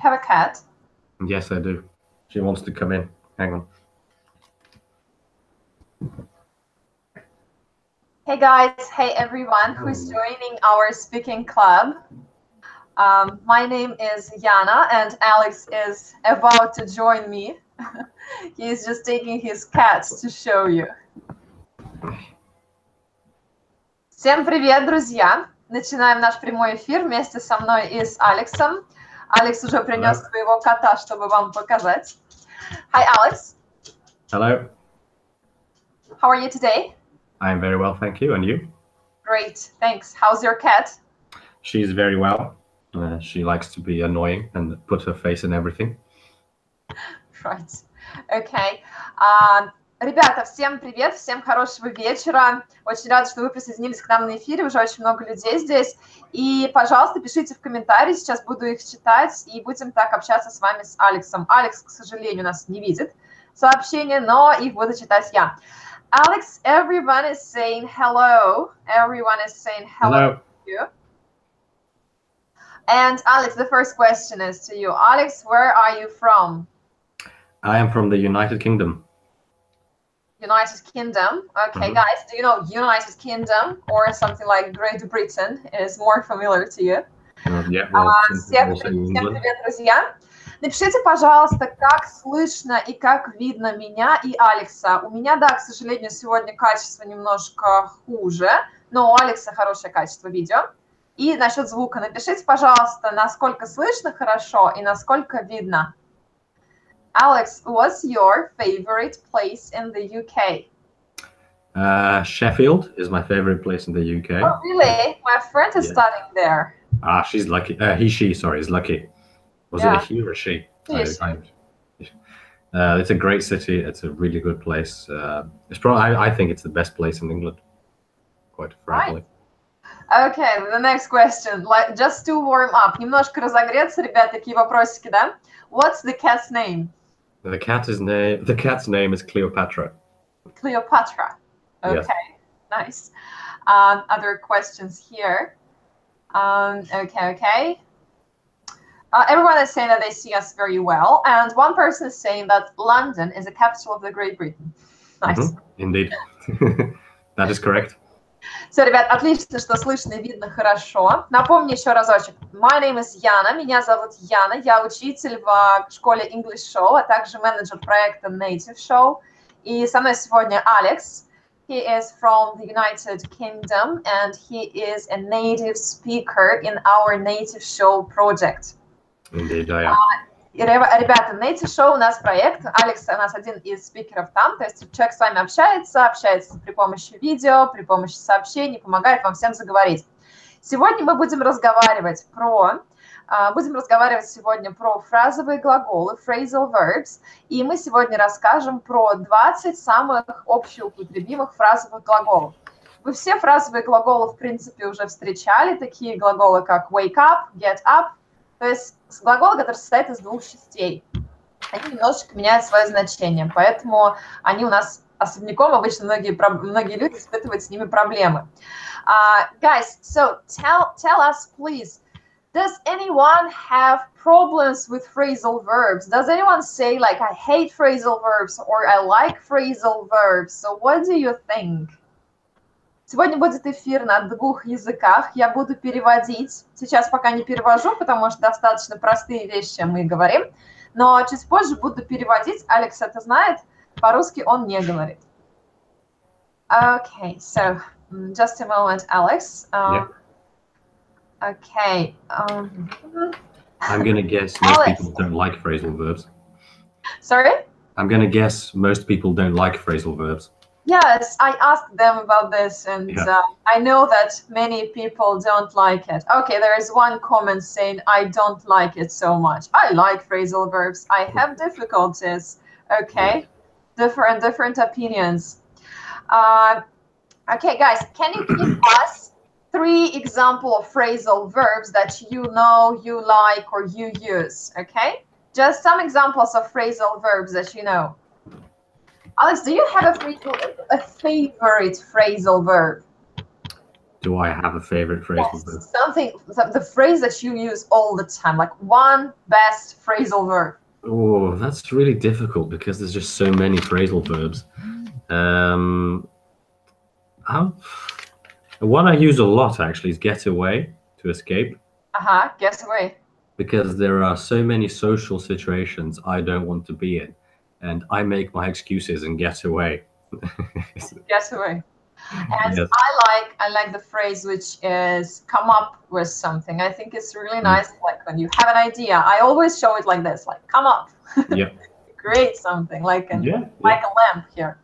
have a cat? Yes, I do. She wants to come in. Hang on. Hey guys, hey everyone who's joining our speaking club. My name is Yana and Alex is about to join me. He's just taking his cats to show you. Всем привет, друзья! Начинаем наш прямой эфир вместе со мной и с Алексом. Алекс уже принес своего кота, чтобы вам показать. Hi, Alex. Hello. How are you today? I'm very well, thank you. And you? Great, thanks. How's your cat? She's very well. She likes to be annoying and put her face in everything. Right. Okay. Ребята, всем привет, всем хорошего вечера. Очень рада, что вы присоединились к нам на эфире. Уже очень много людей здесь. И, пожалуйста, пишите в комментарии. Сейчас буду их читать и будем так общаться с вами, с Алексом. Алекс, к сожалению, нас не видит сообщения, но их буду читать я. Alex, everyone is saying hello. Everyone is saying hello to you. And Alex, the first question is to you. Alex, where are you from? I am from the United Kingdom. United Kingdom. Okay, guys, do you know United Kingdom or something like Great Britain is more familiar to you? Yeah, Всем привет, друзья. Напишите, пожалуйста, как слышно и как видно меня и Алекса. У меня, да, к сожалению, сегодня качество немножко хуже, но у Алекса хорошее качество видео. И насчет звука напишите, пожалуйста, насколько слышно хорошо и насколько видно. Alex, what's your favorite place in the UK? Sheffield is my favorite place in the UK. Oh, really? My friend is studying there. Ah, she's lucky. She is lucky. Was it a he or a she? Yes. It's a great city. It's a really good place. It's probably, I think it's the best place in England. Quite frankly. Right. Okay, the next question. Just to warm up. Немножко разогреться, ребят, такие вопросики, да? What's the cat's name? The cat's name is Cleopatra. Cleopatra. Okay, yes. Nice. Other questions here. Okay. Everyone is saying that they see us very well, and one person is saying that London is the capital of the Great Britain. Nice. Indeed. That is correct. Все, ребят, отлично, что слышно и видно хорошо. Напомню еще разочек. My name is Yana. Меня зовут Яна. Я учитель в школе English Show, а также менеджер проекта Native Show. И со мной сегодня Алекс. He is from the United Kingdom, and he is a native speaker in our Native Show project. Indeed, I am. Ребята, Native Show у нас проект. Алекс у нас один из спикеров там. То есть человек с вами общается при помощи видео, при помощи сообщений, помогает вам всем заговорить. Сегодня мы будем разговаривать сегодня про фразовые глаголы, phrasal verbs, и мы сегодня расскажем про 20 самых общеупотребимых фразовых глаголов. Вы все фразовые глаголы, в принципе, уже встречали, такие глаголы, как wake up, get up, то есть глаголы, которые состоят из двух частей. Они немножечко меняют свое значение, поэтому они у нас особняком, обычно многие люди испытывают с ними проблемы. Guys, so tell us, please, does anyone have problems with phrasal verbs? Does anyone say, like, I hate phrasal verbs or I like phrasal verbs? So what do you think? Сегодня будет эфир на двух языках. Я буду переводить. Сейчас пока не перевожу, потому что достаточно простые вещи мы говорим. Но чуть позже буду переводить. Алекс это знает. По-русски он не говорит. Okay, so just a moment, Alex. Okay. I'm going to guess most people don't like phrasal verbs. Sorry? I'm going to guess most people don't like phrasal verbs. Yes, I asked them about this, and I know that many people don't like it. Okay, there is one comment saying, I don't like it so much. I like phrasal verbs. I have difficulties. Okay, different opinions. Okay, guys, can you give us 3 examples of phrasal verbs that you know, you like, or you use? Okay, just some examples of phrasal verbs that you know. Alex, do you have a favorite phrasal verb? Do I have a favorite phrasal verb? Something, the phrase that you use all the time, like one best phrasal verb. Oh, that's really difficult because there's just so many phrasal verbs. One I use a lot actually is get away, to escape. Get away. Because there are so many social situations I don't want to be in, and I make my excuses and get away. Get away. And Yes. I like the phrase which is come up with something. I think it's really nice. Like when you have an idea, I always show it like this, like come up. Yeah. Create something like a lamp here.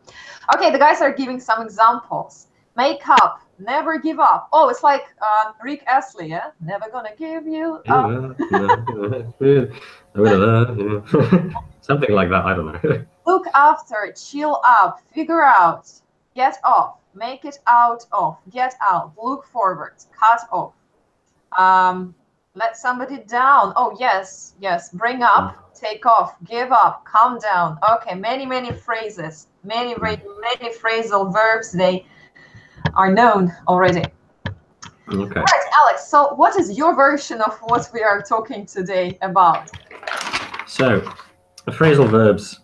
Okay, the guys are giving some examples. Make up, never give up. Oh, it's like Rick Astley, yeah? Never gonna give you up. Something like that, I don't know. Look after, chill up, figure out, get off, make it out of, get out, look forward, cut off. Let somebody down. Oh, yes, bring up, take off, give up, calm down. Okay, many phrases, many phrasal verbs. They are known already. Okay. All right, Alex, so what is your version of what we are talking today about? So, phrasal verbs,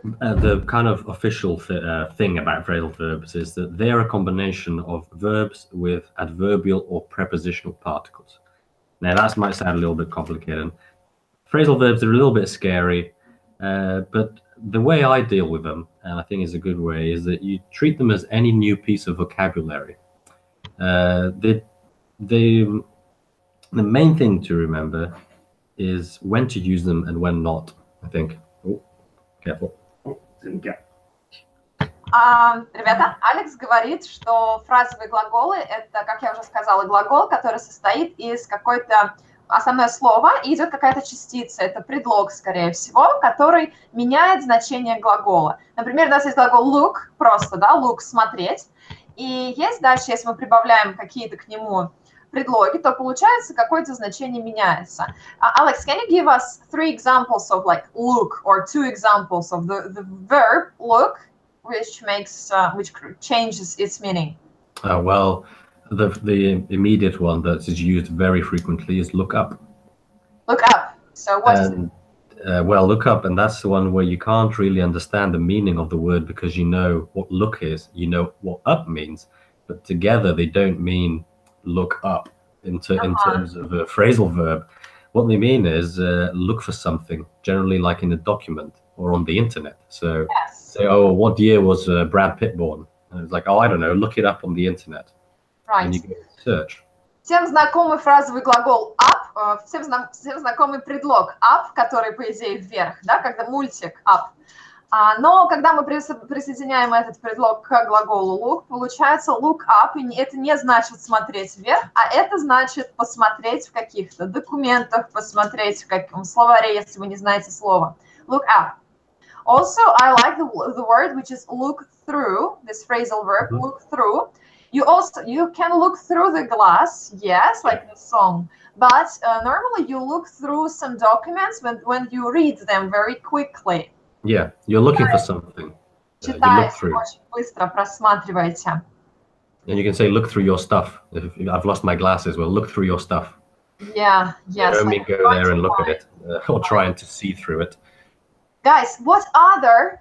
the kind of official thing about phrasal verbs is that they are a combination of verbs with adverbial or prepositional particles. Now, that might sound a little bit complicated. Phrasal verbs are a little bit scary, but the way I deal with them, and I think is a good way, is that you treat them as any new piece of vocabulary. The main thing to remember is when to use them and when not, I think. Oh, careful. Ребята, Алекс говорит, что фразовые глаголы — это, как я уже сказала, глагол, который состоит из какой-то основное слово, и идет какая-то частица, это предлог, скорее всего, который меняет значение глагола. Например, у нас есть глагол look, просто, да, look — смотреть, и есть дальше, если мы прибавляем какие-то к нему предлоги, то получается какое-то значение меняется. Alex, can you give us 3 examples of like look, or 2 examples of the verb look, which makes which changes its meaning? Well, the immediate one that is used very frequently is look up. Look up. So what is it? Well, look up, and that's the one where you can't really understand the meaning of the word because you know what look is, you know what up means, but together they don't mean look up in terms of a phrasal verb. What they mean is look for something, generally like in a document or on the internet. So say, oh, what year was Brad Pitt born? And it's like, oh, I don't know, look it up on the internet. Right. And you go search. Всем знакомый фразовый глагол up, всем знакомый предлог up, который, по идее, вверх, да, когда мультик up. Но когда мы присоединяем этот предлог к глаголу look, получается look up, и это не значит смотреть вверх, а это значит посмотреть в каких-то документах, посмотреть в каком словаре, если вы не знаете слово. Look up. Also, I like the word which is look through, this phrasal verb, look through. You can look through the glass, yes, like the song, but normally you look through some documents when you read them very quickly. Yeah, you're looking for something. You look through. Очень быстро просматриваете. And you can say, look through your stuff. If I've lost my glasses, well, look through your stuff. Yeah, yes. Don't mean go there and look at it, or trying to see through it. Guys, what other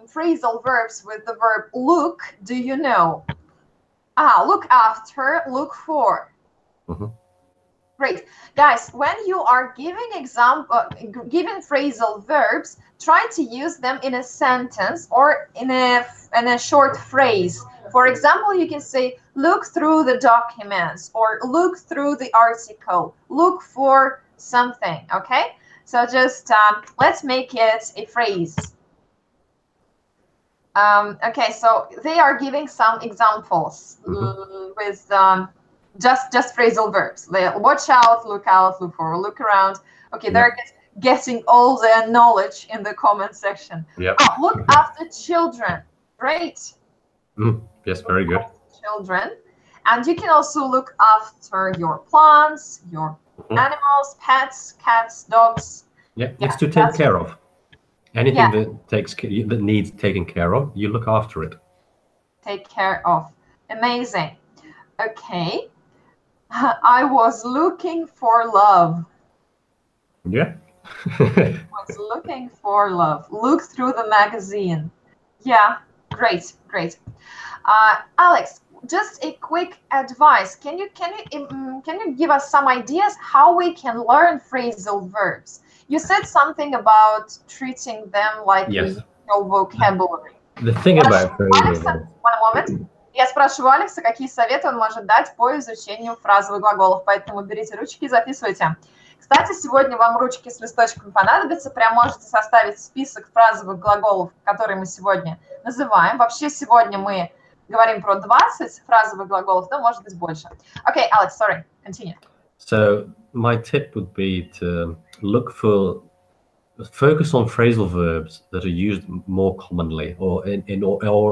phrasal verbs with the verb look do you know? Look after, look for. Great. Guys, when you are giving phrasal verbs, try to use them in a sentence or in a short phrase. For example, you can say, look through the documents, or look through the article, look for something, okay? So just let's make it a phrase. Okay, so they are giving some examples with just phrasal verbs. They watch out, look for, look around. Okay, they're getting all their knowledge in the comment section. Yep. Look after children. Great. Yes, very good. Children. And you can also look after your plants, your animals, pets, cats, dogs. Yeah, it's to take care of. Anything that needs taking care of, you look after it. Take care of. Amazing. Okay. I was looking for love. Yeah. Was looking for love. Look through the magazine. Yeah, great, great. Alex, just a quick advice. Can you give us some ideas how we can learn phrasal verbs? You said something about treating them like Yes. a usual vocabulary. The thing about phrasal Алекса, verbs. one moment. Я спрашиваю Алекса, какие советы он может дать по изучению фразовых глаголов, поэтому берите ручки и записывайте. Кстати, сегодня вам ручки с листочком понадобятся, прям можете составить список фразовых глаголов, которые мы сегодня называем. Вообще сегодня мы говорим про 20 фразовых глаголов, но может быть больше. Okay, Alex, sorry, continue. So my tip would be to focus on phrasal verbs that are used more commonly or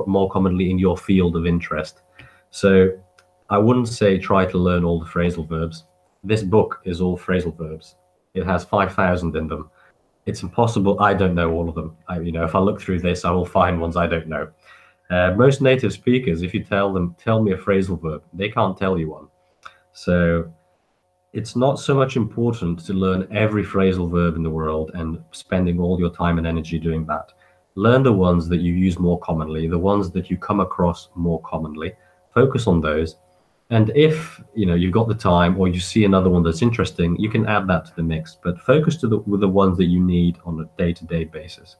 more commonly in your field of interest. So I wouldn't say try to learn all the phrasal verbs. This book is all phrasal verbs. It has 5,000 in them. It's impossible. I don't know all of them. If I look through this, I will find ones I don't know. Most native speakers, if you tell me a phrasal verb, they can't tell you one. So it's not so much important to learn every phrasal verb in the world and spending all your time and energy doing that. Learn the ones that you use more commonly, the ones that you come across more commonly. Focus on those. And if you've got the time or you see another one that's interesting, you can add that to the mix. But focus with the ones that you need on a day-to-day basis.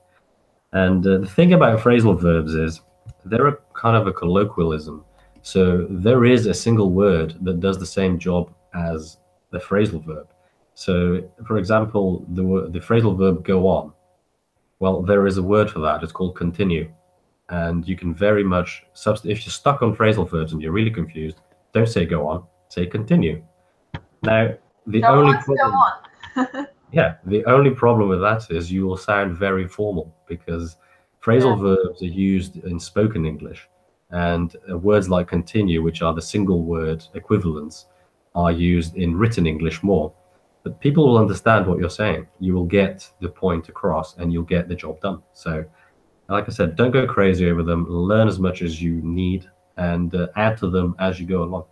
And the thing about phrasal verbs is they're a kind of a colloquialism. So there is a single word that does the same job as the phrasal verb. So, for example, the phrasal verb go on. Well, there is a word for that. It's called continue. And you can very much if you're stuck on phrasal verbs and you're really confused, don't say go on, say continue. Now, the only problem with that is you will sound very formal because phrasal verbs are used in spoken English, and words like continue, which are the single word equivalents, are used in written English more. But people will understand what you're saying. You will get the point across and you'll get the job done. So, like I said, don't go crazy over them. Learn as much as you need and add to them as you go along.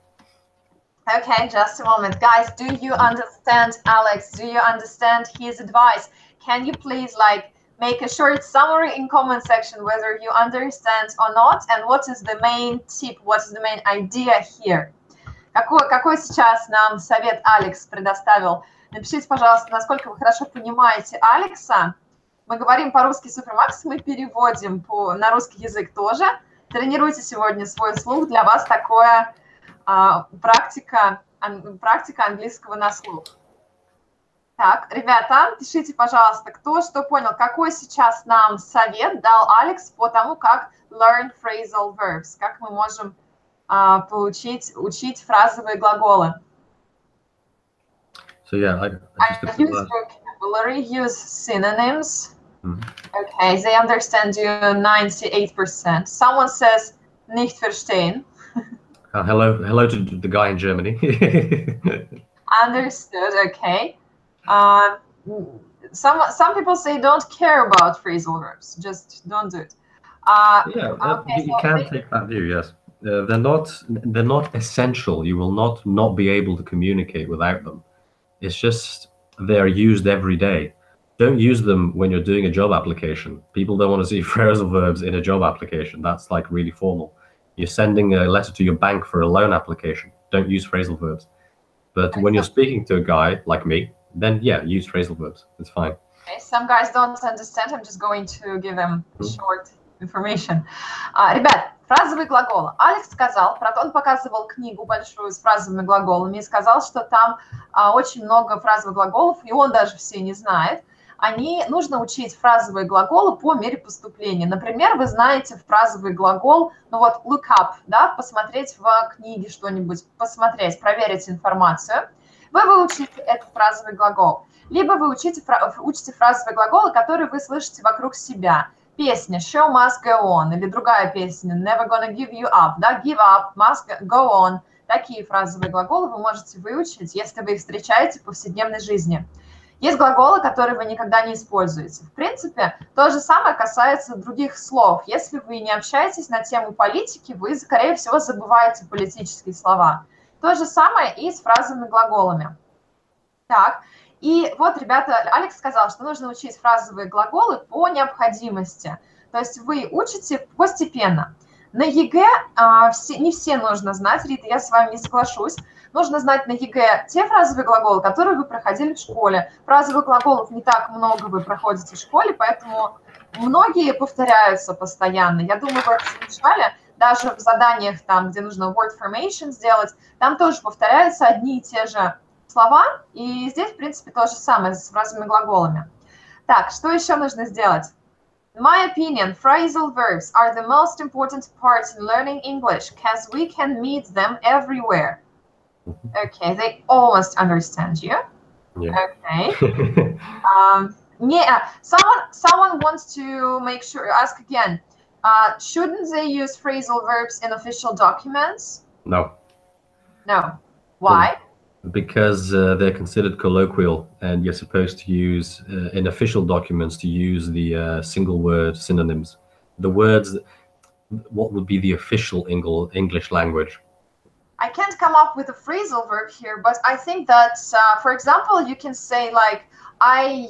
Okay, just a moment. Guys, do you understand Alex? Do you understand his advice? Can you please make a short summary in comment section whether you understand or not, and what is the main tip, what is the main idea here? Какой сейчас нам совет Алекс предоставил? Напишите, пожалуйста, насколько вы хорошо понимаете Алекса. Мы говорим по-русски супермакс, мы переводим на русский язык тоже. Тренируйте сегодня свой слух, для вас такое практика английского на слух. Так, ребята, пишите, пожалуйста, кто что понял, какой сейчас нам совет дал Алекс по тому, как learn phrasal verbs, как мы можем учить фразовые глаголы. So yeah, I use vocabulary, use synonyms. Okay, they understand you 98%. Someone says nicht verstehen. Hello to the guy in Germany. Understood. Okay. Some people say don't care about phrasal verbs. Just don't do it. You can take that view. Yes, they're not essential. You will not be able to communicate without them. It's just they're used every day. Don't use them when you're doing a job application. People don't want to see phrasal verbs in a job application. That's really formal. You're sending a letter to your bank for a loan application. Don't use phrasal verbs. But when you're speaking to a guy like me, then yeah, use phrasal verbs. It's fine. Okay, some guys don't understand. I'm just going to give them short information. Ребят, фразовые глаголы. Алекс сказал, он показывал книгу большую с фразовыми глаголами и сказал, что там очень много фразовых глаголов, и он даже все не знает. Нужно учить фразовые глаголы по мере поступления. Например, вы знаете фразовый глагол, look up, да, посмотреть в книге что-нибудь, посмотреть, проверить информацию. Вы выучите этот фразовый глагол. Либо вы учите фразовые глаголы, которые вы слышите вокруг себя. Песня Show must go on, или другая песня Never gonna give you up, да, give up, must go on. Такие фразовые глаголы вы можете выучить, если вы их встречаете в повседневной жизни. Есть глаголы, которые вы никогда не используете. В принципе, то же самое касается других слов. Если вы не общаетесь на тему политики, вы, скорее всего, забываете политические слова. То же самое и с фразовыми глаголами. Так, и вот, ребята, Алекс сказал, что нужно учить фразовые глаголы по необходимости. То есть вы учите постепенно. На ЕГЭ не все нужно знать, Рита, я с вами не соглашусь. Нужно знать на ЕГЭ те фразовые глаголы, которые вы проходили в школе. Фразовых глаголов не так много вы проходите в школе, поэтому многие повторяются постоянно. Я думаю, вы это замечали, даже в заданиях, там, где нужно word formation сделать, там тоже повторяются одни и те же слова, и здесь, в принципе, то же самое с фразовыми глаголами. Так, что еще нужно сделать? In my opinion, phrasal verbs are the most important parts in learning English because we can meet them everywhere. Okay, they almost understand you. Yeah. Okay. Someone wants to make sure, ask again, shouldn't they use phrasal verbs in official documents? No. No. Why? Because they're considered colloquial, and you're supposed to use in official documents to use the single word synonyms, the words. What would be the official English language? I can't come up with a phrasal verb here, but I think that, for example, you can say like, I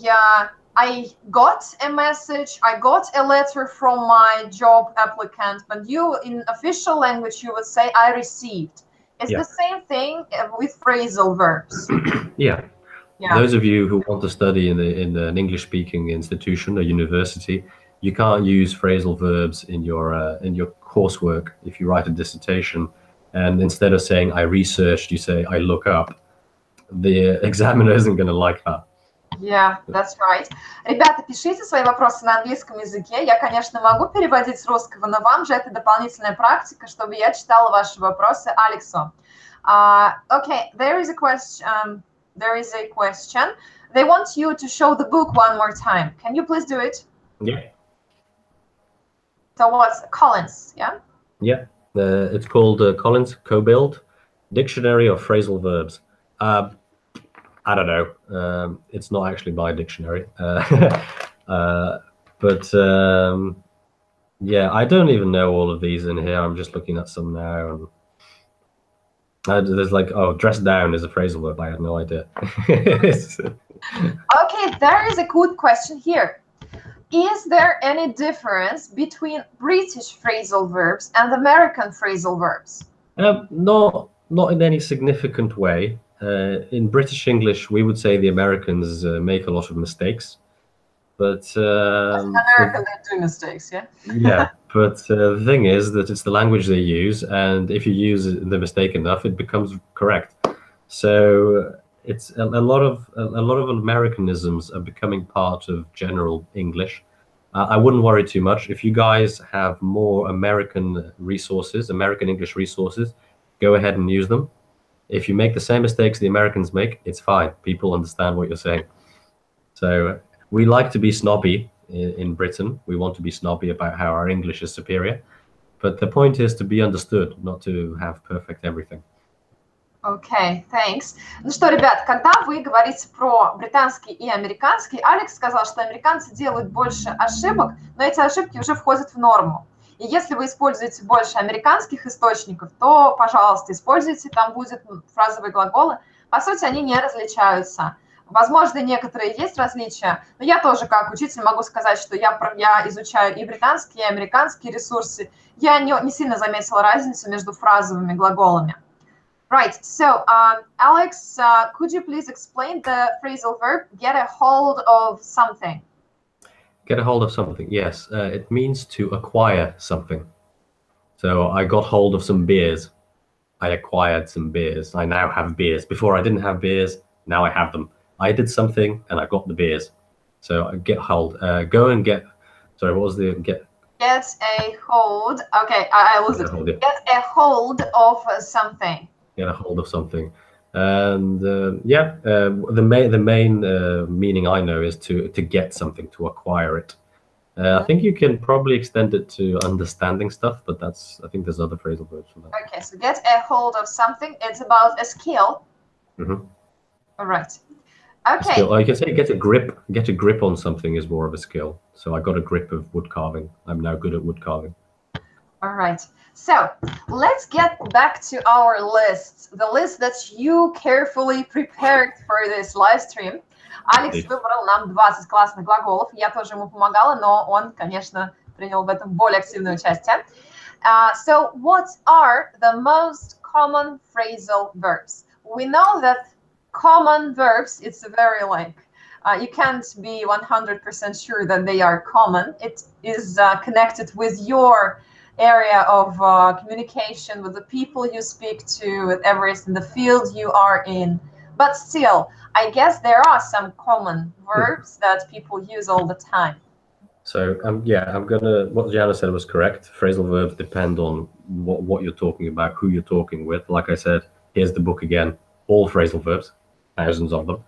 got a message, I got a letter from my job applicant, but you, in official language, you would say I received. It's the same thing with phrasal verbs. Yeah. Those of you who want to study in an English-speaking institution or university, you can't use phrasal verbs in your coursework if you write a dissertation. And instead of saying I researched, you say I look up. The examiner isn't going to like that. Yeah, that's right. Ребята, пишите свои вопросы на английском языке. Я, конечно, могу переводить с русского, но вам же это дополнительная практика, чтобы я читала ваши вопросы Алексу. Okay, there is a question. They want you to show the book one more time. Can you please do it? Yeah. So what's Collins? Yeah. Yeah. It's called Collins Co-Build Dictionary of Phrasal Verbs. I don't know. It's not actually my dictionary. But yeah, I don't even know all of these in here. I'm just looking at some now. And there's like, oh, dress down is a phrasal verb. I had no idea. Okay, there is a good question here. Is there any difference between British phrasal verbs and American phrasal verbs? Not in any significant way. In British English, we would say the Americans make a lot of mistakes. But Americans do mistakes, yeah? Yeah, but the thing is that it's the language they use, and if you use the mistake enough, it becomes correct. So it's a lot of Americanisms are becoming part of general English. I wouldn't worry too much. If you guys have more American resources, American English resources, go ahead and use them. If you make the same mistakes the Americans make, it's fine. People understand what you're saying. So we like to be snobby in Britain. We want to be snobby about how our English is superior. But the point is to be understood, not to have perfect everything. Okay, thanks. Ну что, ребят, когда вы говорите про британский и американский, Алекс сказал, что американцы делают больше ошибок, но эти ошибки уже входят в норму. И если вы используете больше американских источников, то, пожалуйста, используйте, там будут фразовые глаголы. По сути, они не различаются. Возможно, некоторые есть различия, но я тоже как учитель могу сказать, что я изучаю и британские, и американские ресурсы. Я не сильно заметила разницу между фразовыми глаголами. Right, so Alex, could you please explain the phrasal verb, get a hold of something? Get a hold of something, yes. It means to acquire something. So I got hold of some beers. I acquired some beers. I now have beers. Before I didn't have beers, now I have them. I did something and I got the beers. So get hold. Go and get. Sorry, what was the get? Get a hold. Okay, I lose it. Get a hold of something. Get a hold of something, and the main meaning I know is to get something, to acquire it. I think you can probably extend it to understanding stuff, but I think there's other phrasal verbs for that. Okay, so get a hold of something. It's about a skill. Mm-hmm. All right. Okay. Skill. Oh, you can say get a grip on something is more of a skill. So I got a grip of wood carving. I'm now good at wood carving. All right. So let's get back to our list, the list that you carefully prepared for this live stream. Алекс выбрал нам 20 классных глаголов. Я тоже ему помогала, но он, конечно, принял в этом более активное участие. So what are the most common phrasal verbs? We know that common verbs, it's very like, you can't be 100% sure that they are common. It is connected with your area of communication, with the people you speak to, with everything in the field you are in. But still, I guess there are some common verbs that people use all the time. So what Yana said was correct. Phrasal verbs depend on what you're talking about, who you're talking with. Like I said, here's the book again, all phrasal verbs, thousands of them.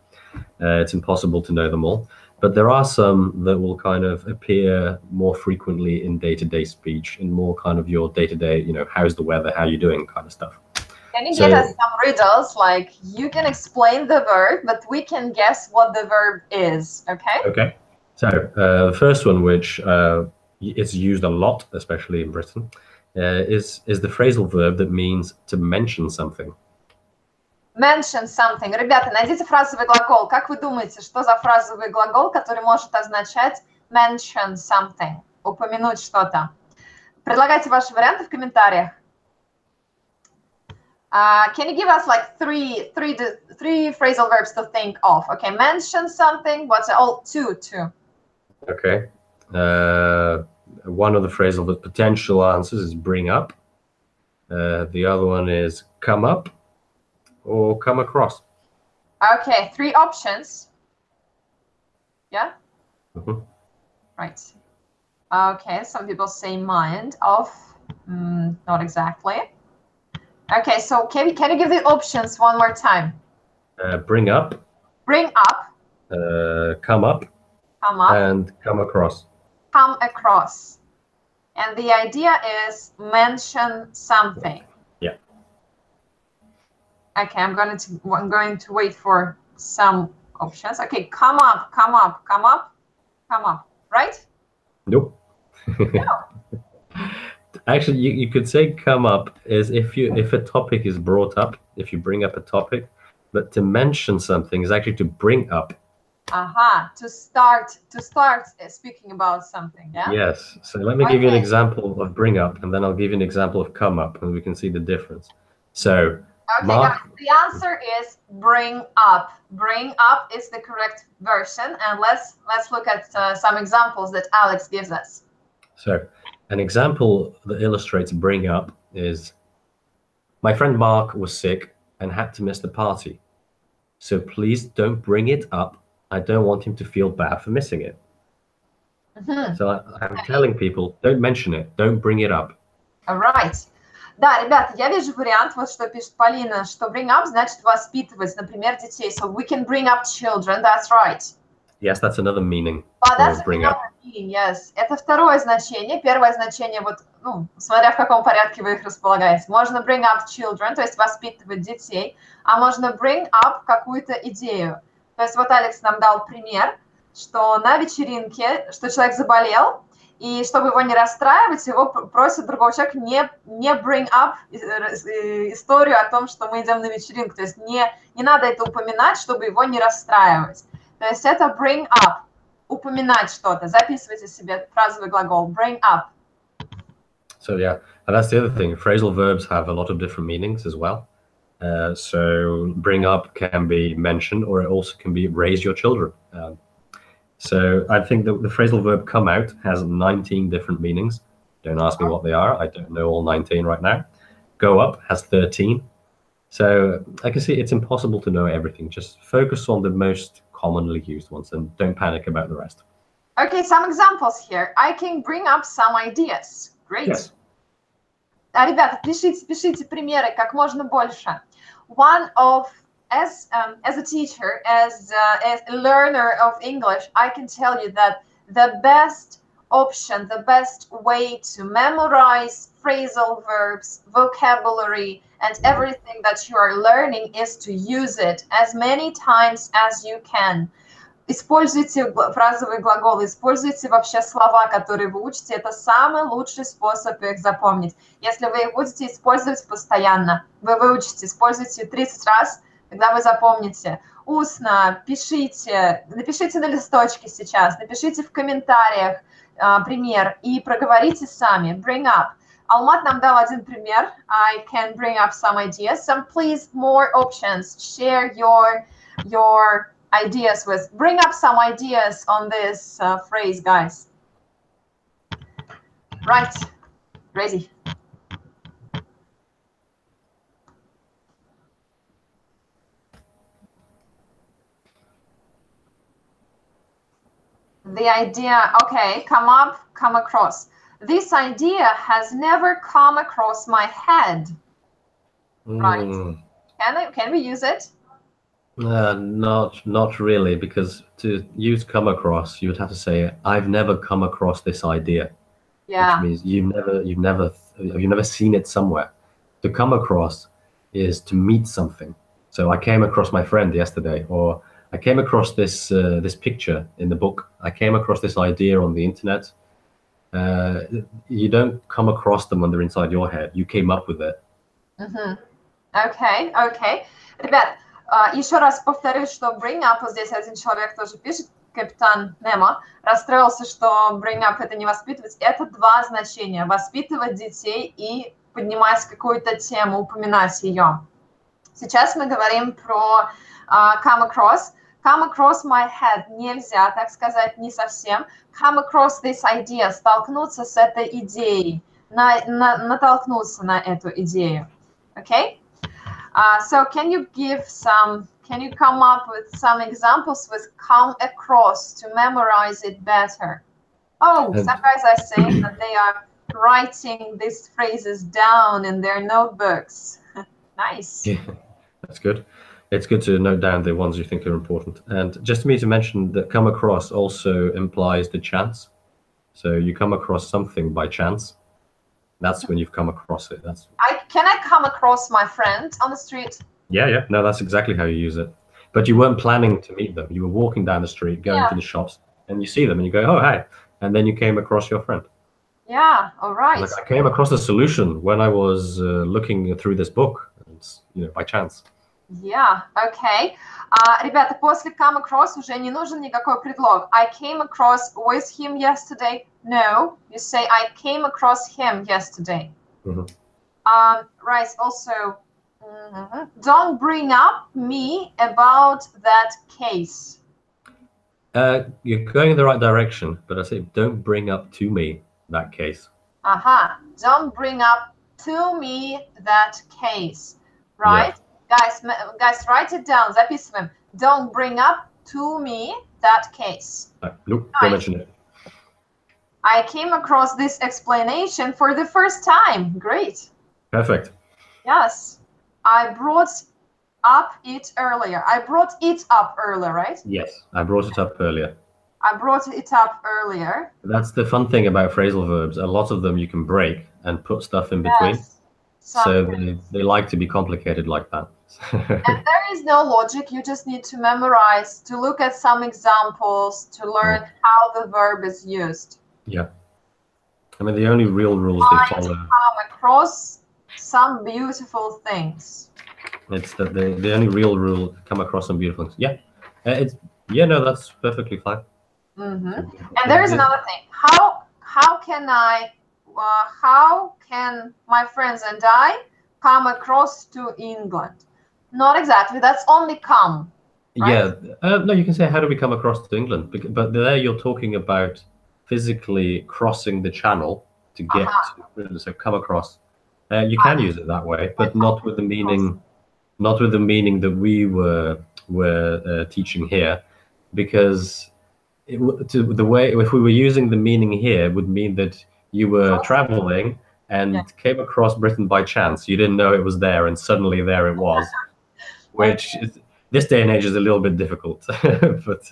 It's impossible to know them all. But there are some that will kind of appear more frequently in day-to-day speech, in more kind of your day-to-day, how's the weather, how you doing kind of stuff. Can you get us some riddles? Like, you can explain the verb, but we can guess what the verb is, okay? Okay. So the first one, which it's used a lot, especially in Britain, is the phrasal verb that means to mention something. Mention something. Ребята, найдите фразовый глагол. Как вы думаете, что за фразовый глагол, который может означать mention something? Упомянуть что-то. Предлагайте ваши варианты в комментариях. Can you give us like three phrasal verbs to think of? Okay, mention something. What's all two? Okay. One of the phrasal the potential answers is bring up. The other one is come up or come across. Okay, 3 options. Yeah? Mm-hmm. Right. Okay, some people say mind of, not exactly. Okay, so can you give the options one more time? Bring up. Bring up. Come up. Come up. And come across. Come across. And the idea is mention something. Yeah. Okay, I'm going to wait for some options. Okay, come up, come up, come up, come up. Right? Nope. No. Actually, you could say come up is if a topic is brought up, if you bring up a topic, but to mention something is actually to bring up. To start speaking about something, yeah? Yes. So let me give you an example of bring up, and then I'll give you an example of come up, and we can see the difference. So guys, the answer is bring up. Bring up is the correct version, and let's look at some examples that Alex gives us. So an example that illustrates bring up is, my friend Mark was sick and had to miss the party. So please don't bring it up. I don't want him to feel bad for missing it. Mm-hmm. So I'm telling people, don't mention it. Don't bring it up. All right. Да, ребята, я вижу вариант, вот что пишет Полина, что bring up значит воспитывать, например, детей. So we can bring up children, that's right. Yes, that's another meaning. That's another meaning, yes. Это второе значение. Первое значение, вот, смотря в каком порядке вы их располагаете. Можно bring up children, то есть воспитывать детей, а можно bring up какую-то идею. То есть вот Алекс нам дал пример, что на вечеринке, что человек заболел, и чтобы его не расстраивать, его просит другого человека не bring up историю о том, что мы идем на вечеринку. То есть не надо это упоминать, чтобы его не расстраивать. То есть это bring up, упоминать что-то. Записывайте себе фразовый глагол bring up. So yeah, and that's the other thing. Phrasal verbs have a lot of different meanings as well. So bring up can be mention, or it also can be raise your children. So I think the phrasal verb come out has 19 different meanings. Don't ask me what they are. I don't know all 19 right now. Go up has 13. So I can see it's impossible to know everything. Just focus on the most commonly used ones and don't panic about the rest. Okay, some examples here. I can bring up some ideas. Great. Yes. Ребята, пишите примеры как можно больше. One of, as a teacher, as a learner of English, I can tell you that the best option, the best way to memorize phrasal verbs, vocabulary, and everything that you are learning is to use it as many times as you can. Используйте фразовые глаголы, используйте вообще слова, которые вы учите. Это самый лучший способ их запомнить. Если вы их будете использовать постоянно, вы выучите, используйте 30 раз, тогда вы запомните. Устно пишите, напишите на листочке сейчас, напишите в комментариях пример и проговорите сами. Bring up. Алмат нам дал один пример. I can bring up some ideas. Some please more options. Share your ideas with. Bring up some ideas on this phrase, guys. Right. Ready. The idea, okay, come up, come across. This idea has never come across my head. Right. Can we use it? Not really, because to use come across, you would have to say, I've never come across this idea. Yeah. Which means you've never seen it somewhere. To come across is to meet something. So I came across my friend yesterday, or I came across this this picture in the book. I came across this idea on the internet. You don't come across them when they're inside your head. You came up with it. Okay. Ребят, еще раз повторюсь, что bring up, вот здесь один человек тоже пишет, капитан Немо, расстроился, что bring up это не воспитывать. Это два значения. Воспитывать детей и поднимать какую-то тему, упоминать ее. Сейчас мы говорим про come across. Come across my head нельзя, так сказать, не совсем. Come across this idea, столкнуться с этой идеей, натолкнуться на эту идею. Okay? So can you come up with some examples with come across to memorize it better? Oh, some guys are saying that they are writing these phrases down in their notebooks. Nice. Yeah, that's good. It's good to note down the ones you think are important. And just for me to mention that come across also implies the chance. So you come across something by chance. That's when you've come across it. Can I come across my friend on the street? Yeah. No, that's exactly how you use it. But you weren't planning to meet them. You were walking down the street, going to the shops, and you see them, and you go, oh, hi. And then you came across your friend. Yeah, all right. Like, I came across a solution when I was looking through this book, by chance. Yeah, okay. Ребята, после come across уже не нужен никакой предлог. I came across with him yesterday. No, you say I came across him yesterday. Right, also, don't bring up me about that case. You're going in the right direction, but I say don't bring up to me that case. Don't bring up to me that case. Right? Yeah. Guys, write it down. Записываем. Don't bring up to me that case. Nope, don't mention it. I came across this explanation for the first time. Great. Perfect. Yes. I brought up it earlier. I brought it up earlier, right? Yes, I brought it up earlier. I brought it up earlier. That's the fun thing about phrasal verbs. A lot of them you can break and put stuff in between. Yes. So they like to be complicated like that. And there is no logic. You just need to memorize, to look at some examples, to learn how the verb is used. Yeah. I mean, the only real rules they follow. To come across some beautiful things. It's the only real rule, come across some beautiful things. Yeah. No, that's perfectly fine. And there is another thing. How can my friends and I come across to England? Not exactly. That's only come. Right? Yeah. No, you can say, how do we come across to England? But there you're talking about physically crossing the channel to get to, so come across. You can use it that way, but not with the meaning that we were teaching here, because the way, if we were using the meaning here, would mean that you were traveling and came across Britain by chance. You didn't know it was there, and suddenly there it was, which this day and age is a little bit difficult. But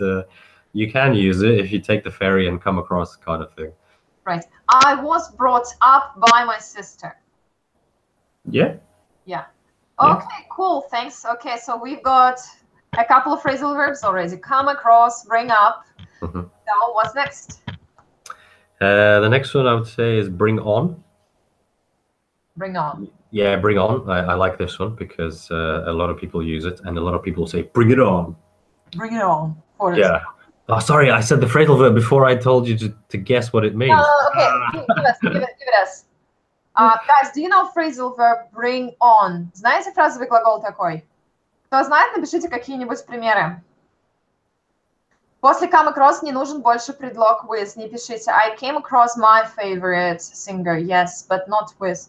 you can use it if you take the ferry and come across, kind of thing. Right. I was brought up by my sister. Yeah. Yeah. Yeah. Okay, cool. Thanks. Okay, so we've got a couple of phrasal verbs already. Come across, bring up. Mhm. Now, what's next? The next one I would say is bring on. Bring on. Yeah, bring on. I like this one because a lot of people use it, and a lot of people say bring it on. Bring it on. For Yeah. Oh, sorry, I said the phrasal verb before I told you to guess what it means. Okay, give it us. Guys, do you know phrasal verb bring on? Знаете фразовый глагол такой? Кто знает, напишите какие-нибудь примеры. После come across не нужен больше предлог with. Не пишите I came across my favorite singer. Yes, but not with.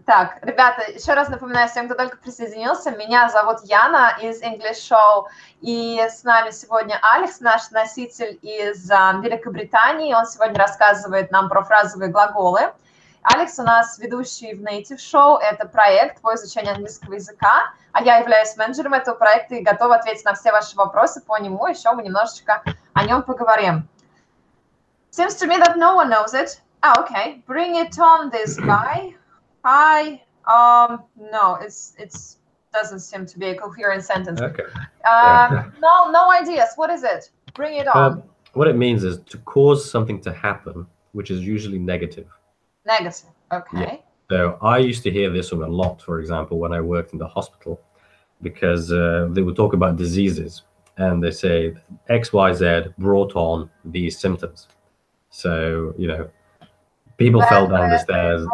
Так, ребята, еще раз напоминаю всем, кто только присоединился, меня зовут Яна из English Show, и с нами сегодня Алекс, наш носитель из Великобритании, он сегодня рассказывает нам про фразовые глаголы. Алекс у нас ведущий в Native Show, это проект по изучению английского языка, а я являюсь менеджером этого проекта и готова ответить на все ваши вопросы по нему, еще мы немножечко о нем поговорим. Seems to me that no one knows it. Okay, bring it on, this guy. Hi. No, it doesn't seem to be a coherent sentence. Okay. No ideas. What is it? Bring it on. What it means is to cause something to happen, which is usually negative. Negative. Okay. Yeah. So I used to hear this one a lot, for example, when I worked in the hospital, because they would talk about diseases, and they say XYZ brought on these symptoms. So, you know, people fell down the stairs.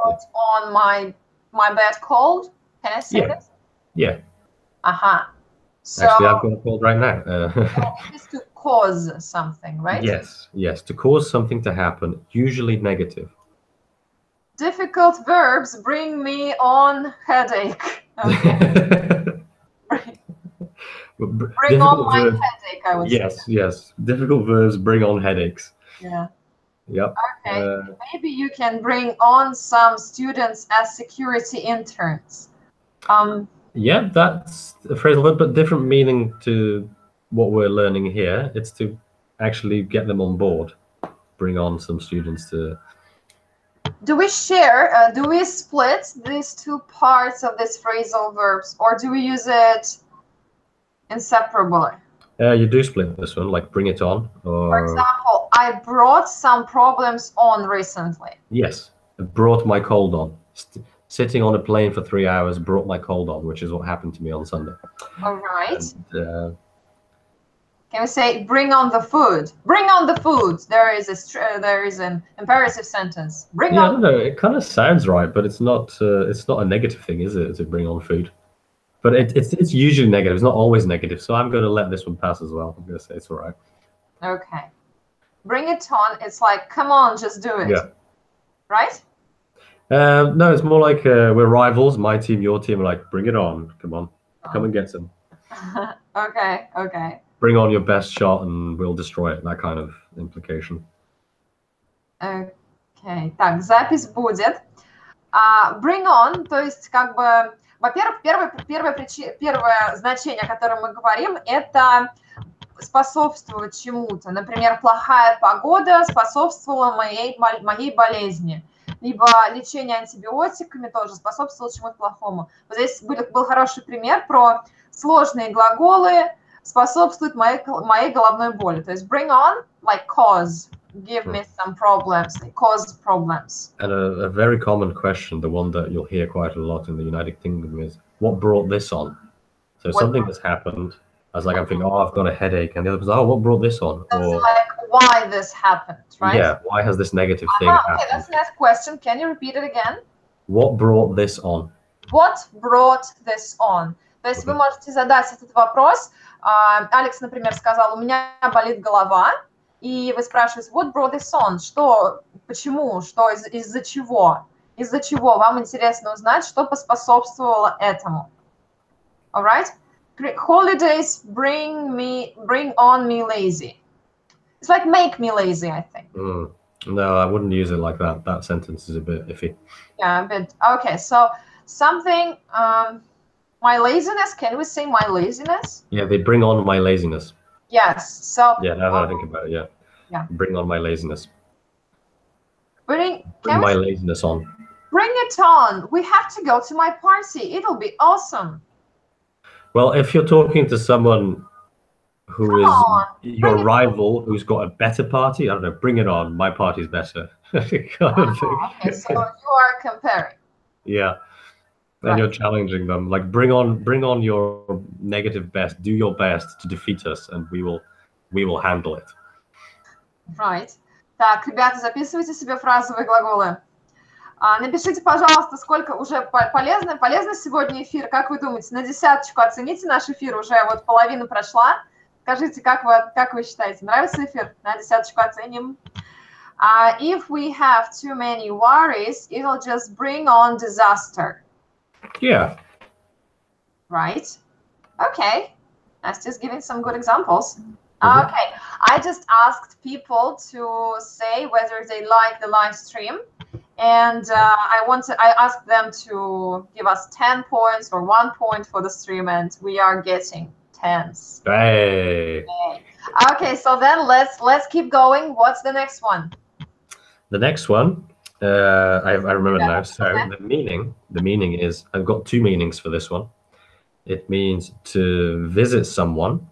On my bad cold. Can I say this? Yeah. So actually, I've got a cold right now. It is to cause something, right? Yes, to cause something to happen, usually negative. Difficult verbs bring me on headache. Okay. Bring on my headache, I would say. Yes. Difficult verbs bring on headaches. Yeah. Yep. Okay. Maybe you can bring on some students as security interns. Yeah, that's a phrasal verb, but different meaning to what we're learning here. It's to actually get them on board, bring on some students to. Do we split these two parts of these phrasal verbs, or do we use it inseparably? You do split this one, like bring it on. Or... For example, I brought some problems on recently. Yes, I brought my cold on. Sitting on a plane for 3 hours brought my cold on, which is what happened to me on Sunday. All right. And, can we say bring on the food? Bring on the food. There is an imperative sentence. Bring on. I don't know. It kind of sounds right, but it's not. It's not a negative thing, is it? To bring on food, but it's usually negative. It's not always negative. So I'm going to let this one pass as well. I'm going to say it's all right. Okay. Bring it on. It's like, come on, just do it. Yeah. Right? No, it's more like we're rivals. My team, your team are like, bring it on. Come on, come and get some. Okay. Bring on your best shot and we'll destroy it. That kind of implication. Okay. Так, запись будет. Bring on, то есть как бы, во-первых, первое значение, о котором мы говорим, это способствовать чему-то. Например, плохая погода способствовала моей болезни. Либо лечение антибиотиками тоже способствовало чему-то плохому. Вот здесь был хороший пример про сложные глаголы способствуют моей головной боли. То есть bring on, like cause, give me some problems, cause problems. And a very common question, the one that you'll hear quite a lot in the United Kingdom is, what brought this on? So something has happened. I was like, I'm thinking, I've got a headache. And the other person's, what brought this on? That's like why this happened, right? Yeah, why has this negative thing happened? Okay, that's a nice question. Can you repeat it again? What brought this on? What brought this on? То есть вы можете задать этот вопрос. Алекс, например, сказал, у меня болит голова. И вы спрашиваете, what brought this on? Что, почему, что, из-за чего? Из-за чего? Вам интересно узнать, что поспособствовало этому. All right? Holidays bring on me lazy. It's like make me lazy, I think. No, I wouldn't use it like that. That sentence is a bit iffy. Yeah, a bit. Okay, so something, my laziness, can we say my laziness? Yeah, they bring on my laziness. Yes, so. Yeah, now that I think about it, yeah. Yeah. Bring on my laziness. Bring my laziness on. Bring it on. We have to go to my party. It'll be awesome. Well, if you're talking to someone who is your rival, who's got a better party, I don't know, bring it on. My party's better. Okay, so you are comparing. Yeah. And you're challenging them. Like bring on your negative best. Do your best to defeat us, and we will handle it. Right. Так, ребята, записывайте себе фразовые глаголы. Напишите, пожалуйста, сколько уже полезный сегодня эфир. Как вы думаете, на десяточку оцените наш эфир, уже вот половина прошла. Скажите, как вы считаете, нравится эфир? На десяточку оценим. If we have too many worries, it'll just bring on disaster. Yeah. Right. Okay. That's just giving some good examples. Okay. I just asked people to say whether they like the live stream. And I asked them to give us 10 points or 1 point for the stream, and we are getting 10s. Hey. Okay, so then let's keep going. What's the next one? The next one, I remember now. So the meaning is, I've got two meanings for this one. It means to visit someone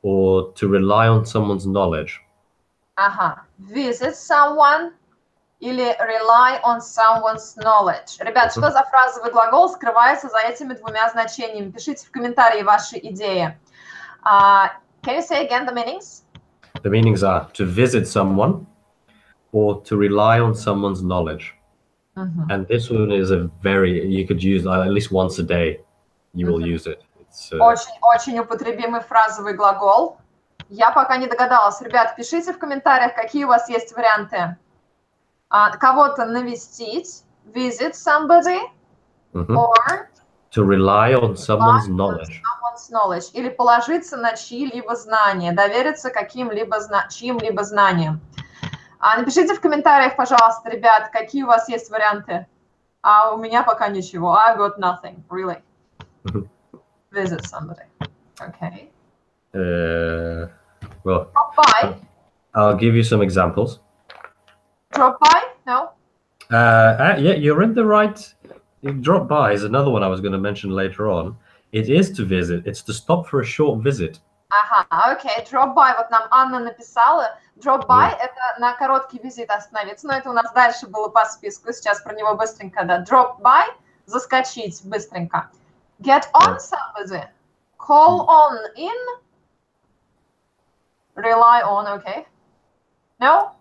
or to rely on someone's knowledge. Visit someone или rely on someone's knowledge. Ребят, что за фразовый глагол скрывается за этими двумя значениями? Пишите в комментарии ваши идеи. Can you say again the meanings? The meanings are to visit someone or to rely on someone's knowledge. And this one is you could use at least once a day. You will use it. It's очень употребимый фразовый глагол. Я пока не догадалась. Ребят, пишите в комментариях, какие у вас есть варианты. Кого-то навестить, visit somebody, or to rely on someone's knowledge. Или положиться на чьи-либо знания, довериться чьим-либо знаниям. Напишите в комментариях, пожалуйста, ребят, какие у вас есть варианты. У меня пока ничего. I got nothing, really. Visit somebody. Okay. Well, drop by. I'll give you some examples. Drop by? No? Yeah, you're in the right. Drop by is another one I was going to mention later on. It is to visit. It's to stop for a short visit. Окей. Drop by. Вот нам Анна написала. Drop by – это на короткий визит остановиться. Но это у нас дальше было по списку. Сейчас про него быстренько. Да. Drop by – заскочить быстренько. Get on somebody. Call on in. Rely on. Okay. No?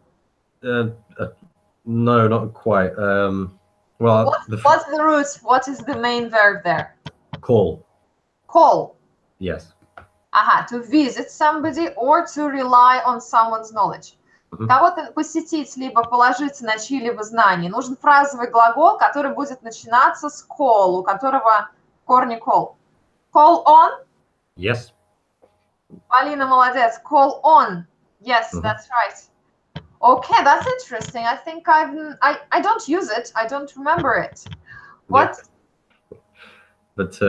No, not quite. Well, what's the root? What is the main verb there? Call. Call. Yes. To visit somebody or to rely on someone's knowledge. Кого-то посетить, либо положиться на чьи-либо знания. Нужен фразовый глагол, который будет начинаться с call, у которого в корне call. Call on? Yes. Полина молодец. Call on. Yes, that's right. Okay, that's interesting. I think I don't use it. I don't remember it. What? Yeah. But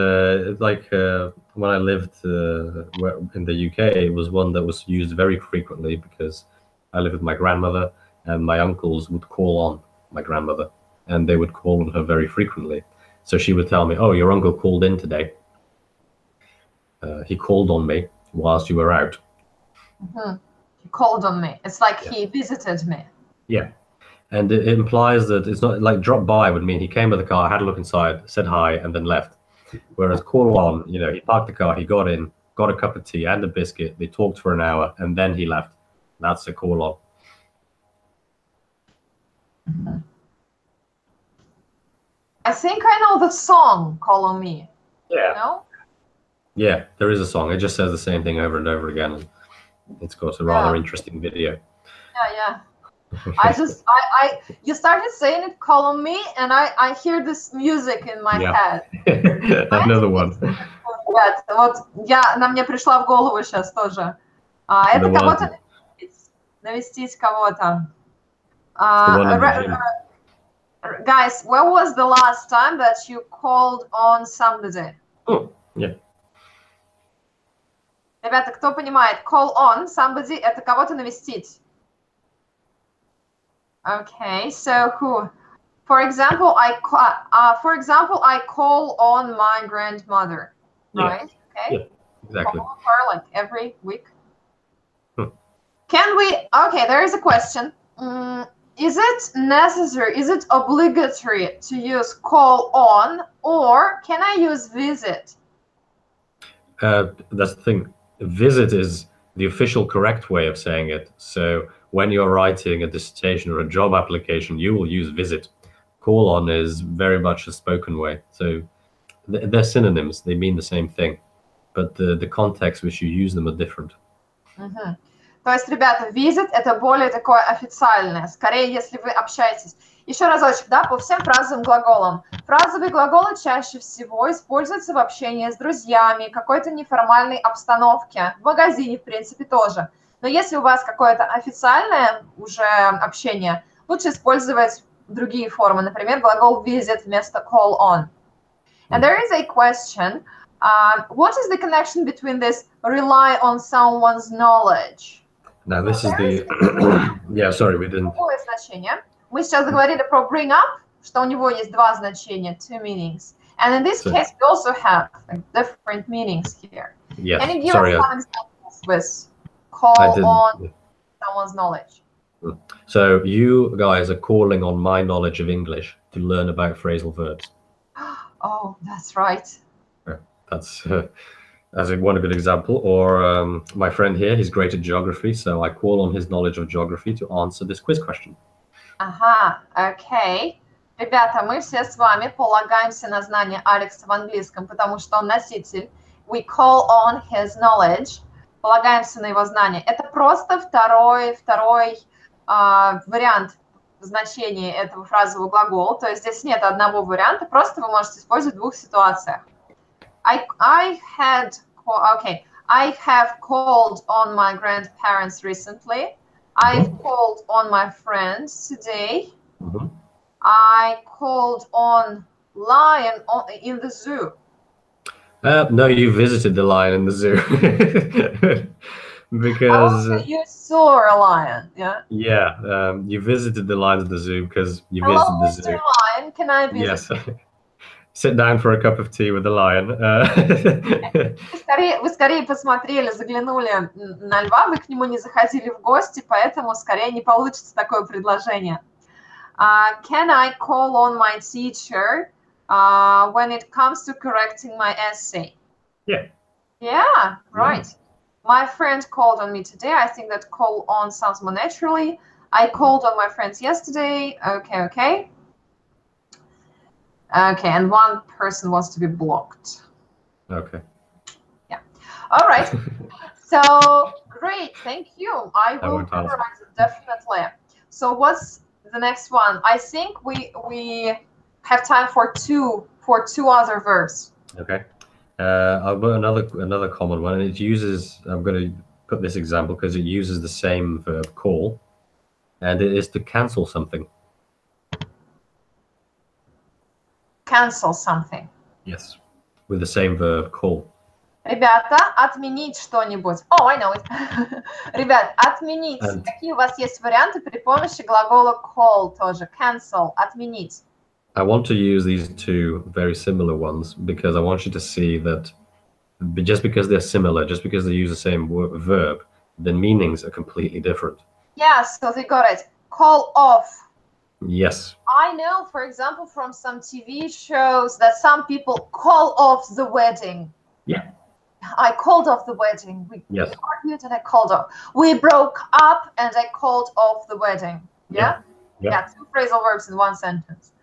when I lived in the UK, it was one that was used very frequently because I lived with my grandmother and my uncles would call on my grandmother and they would call on her very frequently. So she would tell me, "Oh, your uncle called in today. He called on me whilst you were out." He called on me. It's like he visited me. Yeah. And it implies that it's not like drop by would mean he came with the car, had a look inside, said hi, and then left. Whereas call on, he parked the car, he got in, got a cup of tea and a biscuit, they talked for an hour, and then he left. That's a call on. I think I know the song, Call on Me. Yeah. No? Yeah, there is a song. It just says the same thing over and over again. And it's got a rather interesting video. Yeah. You started saying it, Call on Me, and I hear this music in my head. Another one. Вот она мне пришла в голову сейчас тоже. Это кого-то навестить кого-то. Guys, when was the last time that you called on somebody? Yeah. Ребята, кто понимает, call on somebody – это кого-то навестить. Okay, so who? For example, I call on my grandmother, right? Okay. Yeah, exactly. Call her like every week. Hmm. Can we? Okay, there is a question. Is it necessary? Is it obligatory to use call on, or can I use visit? That's the thing. Visit is the official correct way of saying it. So when you're writing a dissertation or a job application, you will use visit. Call on is very much a spoken way. So they're synonyms. They mean the same thing, but the context which you use them are different. Мгм. То есть, ребята, visit это более такое официальное, скорее, если вы общаетесь. Еще разочек, да, по всем фразовым глаголам. Фразовые глаголы чаще всего используются в общении с друзьями, какой-то неформальной обстановке, в магазине, в принципе, тоже. Но если у вас какое-то официальное уже общение, лучше использовать другие формы. Например, глагол visit вместо call on. And there is a question. What is the connection between this rely on someone's knowledge? Now this is the yeah, sorry, we didn't. Какое значение? Мы сейчас говорили про bring up, что у него есть два значения, two meanings. And in this case, we also have like, different meanings here. Yes, Can you give sorry, us some examples with call on someone's knowledge? So you guys are calling on my knowledge of English to learn about phrasal verbs. Oh, that's right. That's one good example. Or my friend here, he's great at geography, so I call on his knowledge of geography to answer this quiz question. Ага, окей. Ребята, мы все с вами полагаемся на знание Алекса в английском, потому что он носитель. We call on his knowledge. Полагаемся на его знания. Это просто второй вариант значения этого фразового глагола. То есть здесь нет одного варианта, просто вы можете использовать в двух ситуациях. I have called on my grandparents recently. I've called on my friends today. Mm-hmm. I called on lion in the zoo. No, you visited the lion in the zoo. Because you saw a lion, yeah? Yeah, you visited the lion at the zoo because you visited the zoo. Mr. Lion, can I visit? Yes. Sit down for a cup of tea with the lion. Вы скорее посмотрели, заглянули на льва, вы к нему не заходили в гости, поэтому скорее не получится такое предложение. Can I call on my teacher when it comes to correcting my essay? Yeah. Yeah, right. My friend called on me today. I think that call on sounds more naturally. I called on my friends yesterday. Okay. Okay, and one person wants to be blocked. Okay. Yeah. All right. So, great. Thank you. I will memorize it definitely. So, what's the next one? I think we have time for two other verbs. Okay. I'll put another common one, and it uses. I'm going to put this example because it uses the same verb call, and it is to cancel something. Cancel something. Yes, with the same verb call. Ребята, отменить что-нибудь. Oh, I know it. Ребят, отменить. Какие у вас есть варианты при помощи глагола call тоже? Cancel, отменить. I want to use these two very similar ones because I want you to see that just because they're similar, just because they use the same verb, the meanings are completely different. Yes, so they got it. Call off. Yes. I know, for example, from some TV shows that some people call off the wedding. Yeah. I called off the wedding. We argued and I called off. We broke up and I called off the wedding. Yeah? Yeah, two phrasal verbs in one sentence.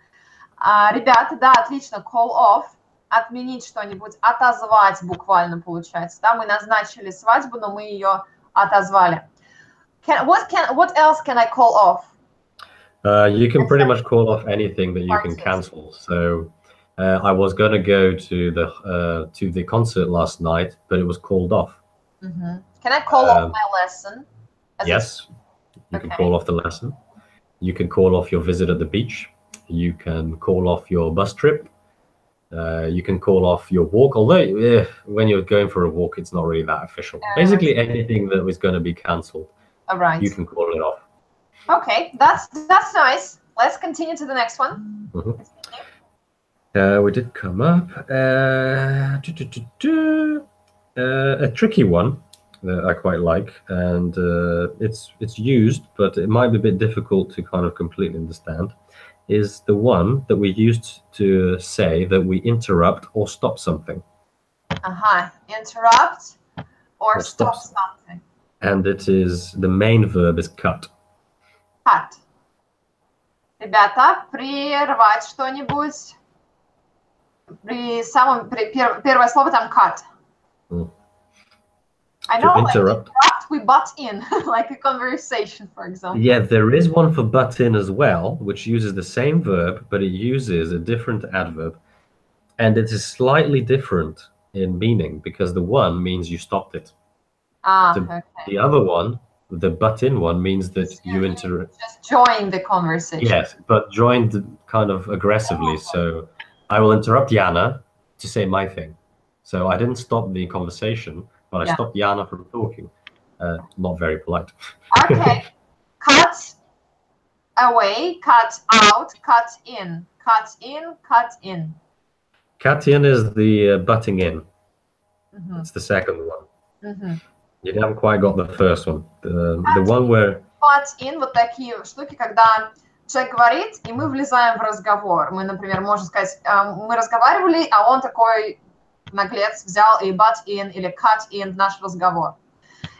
Ребята, да, отлично. Call off. Отменить что-нибудь. Отозвать буквально получается. Да, мы назначили свадьбу, но мы ее отозвали. What else can I call off? You can pretty much call off anything that you can cancel. So I was going to go to the concert last night, but it was called off. Mm-hmm. Can I call off my lesson? Yes, you can call off the lesson. You can call off your visit at the beach. You can call off your bus trip. You can call off your walk, although when you're going for a walk, it's not really that official. Basically, anything that was going to be cancelled, you can call it off. Okay, that's nice. Let's continue to the next one. We did come up a tricky one that I quite like, and it's used, but it might be a bit difficult to kind of completely understand. Is the one that we used to say that we interrupt or stop something. Interrupt or Stop something. And it is the main verb is cut. Cut. Ребята, прервать что-нибудь. Первое слово там cut. I know, like interrupt, we butt in, like a conversation, for example. Yeah, there is one for butt in as well, which uses the same verb, but it uses a different adverb. And it is slightly different in meaning because the one means you stopped it. Okay. The other one, the butt in one, means that you just join the conversation. Yes, but joined kind of aggressively. So I will interrupt Yana to say my thing. So I didn't stop the conversation, but I stopped Yana from talking. Not very polite. Okay. Cut away, cut out, cut in. Cut in, cut in. Cut in is the butting in. It's the second one. You haven't quite got the first one. The one where... Butt in, вот такие штуки, когда человек говорит, и мы влезаем в разговор. Мы, например, можем сказать, мы разговаривали, а он такой наглец взял и butt in или cut in в наш разговор.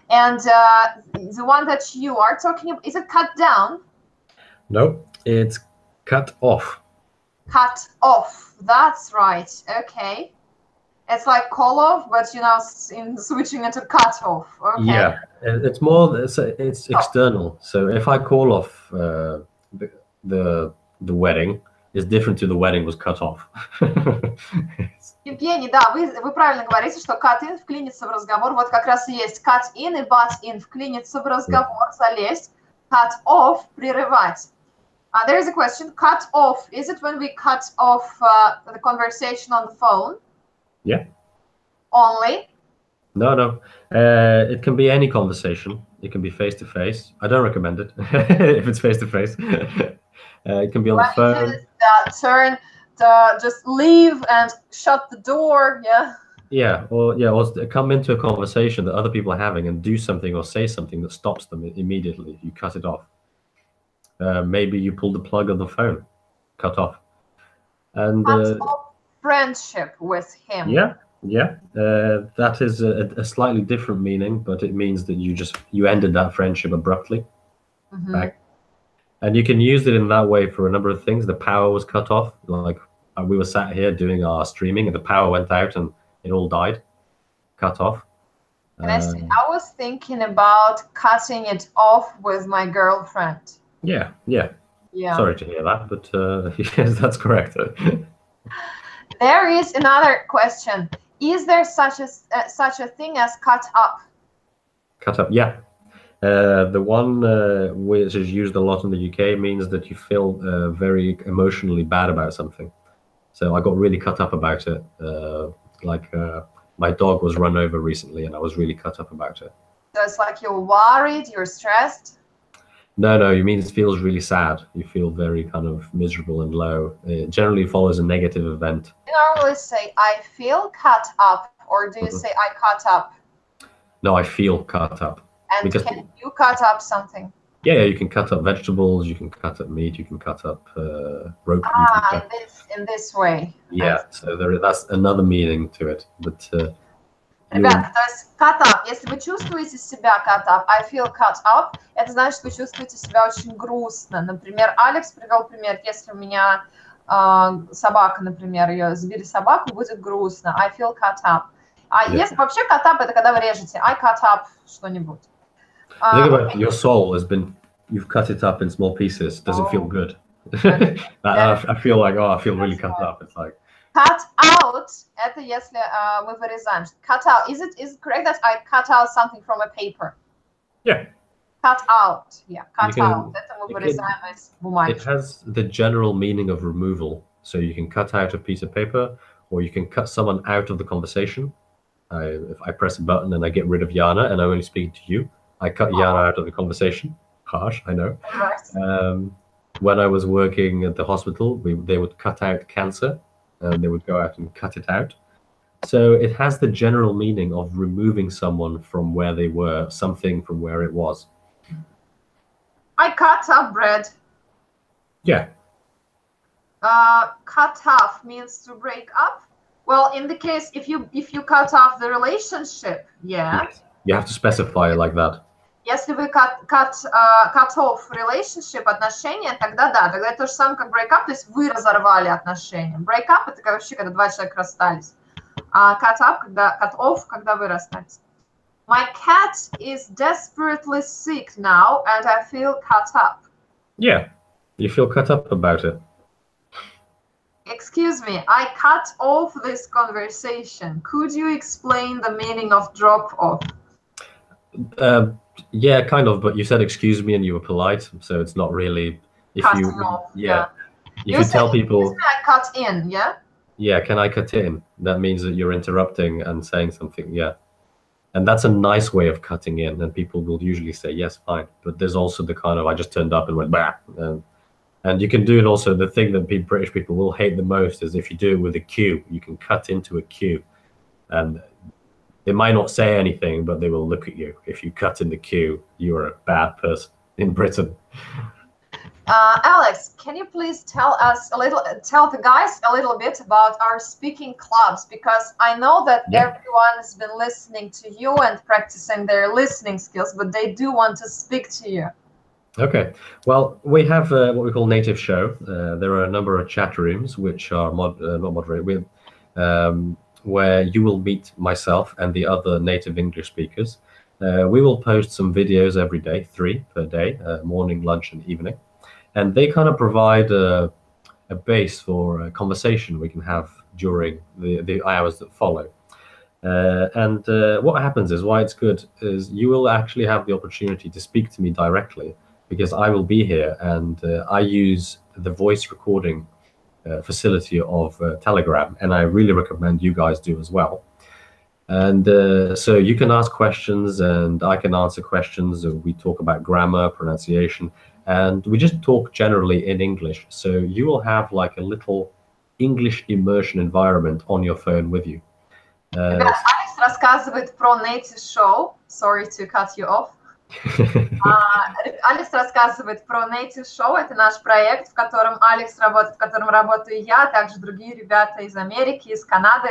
And the one that you are talking about, is it cut down? No, it's cut off. Cut off, that's right, okay. It's like call off, but you know, in switching it to cut off. Okay. Yeah, it's more. It's external. So if I call off the wedding, it's different to the wedding was cut off. Евгений, да, вы правильно говорите, что cut in вклинится в разговор. Вот как раз и есть cut in и butt in вклинится в разговор, залезть. Cut off прерывать. There is a question. Cut off. Is it when we cut off the conversation on the phone? Yeah. Only? No. It can be any conversation. It can be face to face. I don't recommend it if it's face to face. It can be on the phone. Just leave and shut the door. Yeah. Yeah, or come into a conversation that other people are having and do something or say something that stops them immediately. You cut it off. Maybe you pull the plug on the phone. Cut off. And friendship with him. Yeah. That is a slightly different meaning, but it means that you ended that friendship abruptly. And you can use it in that way for a number of things. The power was cut off. Like we were sat here doing our streaming and the power went out and it all died. Cut off. And I was thinking about cutting it off with my girlfriend. Yeah. Sorry to hear that, but yes, that's correct. There is another question. Is there such a thing as cut up? Cut up, yeah. The one which is used a lot in the UK means that you feel very emotionally bad about something. So I got really cut up about it. My dog was run over recently and I was really cut up about it. So it's like you're worried, you're stressed? No, you mean it feels really sad. You feel very kind of miserable and low. It generally follows a negative event. You normally say, I feel cut up, or do you say, I cut up? No, I feel cut up. And can you cut up something? Yeah, you can cut up vegetables, you can cut up meat, you can cut up rope. In this way. Yeah, so that's another meaning to it. But ребята, то есть cut up, если вы чувствуете себя cut up, I feel cut up, это значит, что вы чувствуете себя очень грустно. Например, Алекс привел пример, если у меня собака, например, ее сбили собаку, будет грустно. I feel cut up. А если вообще cut up, это когда вы режете. I cut up что-нибудь. Think about your soul you've cut it up in small pieces. Does it feel good? I feel like, I feel really cut up. It's like cut out. Это если мы вырезаем. Cut out. Is it correct that I cut out something from a paper? Yeah. Cut out. Yeah. Cut out. Это мы вырезаем из бумаги. It has the general meaning of removal. So you can cut out a piece of paper, or you can cut someone out of the conversation. If I press a button and I get rid of Yana and I only speak to you, I cut Yana out of the conversation. harsh, I know. Right. When I was working at the hospital, they would cut out cancer, and they would go out and cut it out. So it has the general meaning of removing someone from where they were, something from where it was. I cut up bread. Yeah. Cut off means to break up. Well, in the case, if you cut off the relationship, yeah. Yes. You have to specify it like that. Если вы cut off relationship, отношения, тогда да, тогда это то же самое, как break up, то есть вы разорвали отношения. Break up — это вообще, когда два человека расстались. А cut off, когда вы расстались. My cat is desperately sick now, and I feel cut up. Yeah, you feel cut up about it. Excuse me, I cut off this conversation. Could you explain the meaning of drop off? Yeah, kind of, but you said excuse me and you were polite, so it's not really. If Cutting you, off, yeah, if You you said, tell people, excuse me, I cut in, yeah? yeah, can I cut in? That means that you're interrupting and saying something, yeah. And that's a nice way of cutting in, and people will usually say yes, fine. But there's also the kind of I just turned up and went bah, and you can do it also. The thing that British people will hate the most is if you do it with a cue. You can cut into a cue, and they might not say anything, but they will look at you. If you cut in the queue, you are a bad person in Britain. Alex, can you please tell the guys a little bit about our speaking clubs? Because I know that everyone has been listening to you and practicing their listening skills, but they do want to speak to you. Okay. Well, we have what we call Native Show. There are a number of chat rooms which are not moderated, where you will meet myself and the other native English speakers. We will post some videos every day, 3 per day, morning, lunch, and evening. And they kind of provide a base for a conversation we can have during the hours that follow. And what happens is, why it's good, is you will actually have the opportunity to speak to me directly, because I will be here, and I use the voice recording facility of Telegram, and I really recommend you guys do as well. And so you can ask questions and I can answer questions. We talk about grammar, pronunciation, and we just talk generally in English. So you will have like a little English immersion environment on your phone with you. Алекс рассказывает про Native Show. Sorry to cut you off. Алекс рассказывает про Native Show. Это наш проект, в котором Алекс работает, в котором работаю я, а также другие ребята из Америки, из Канады.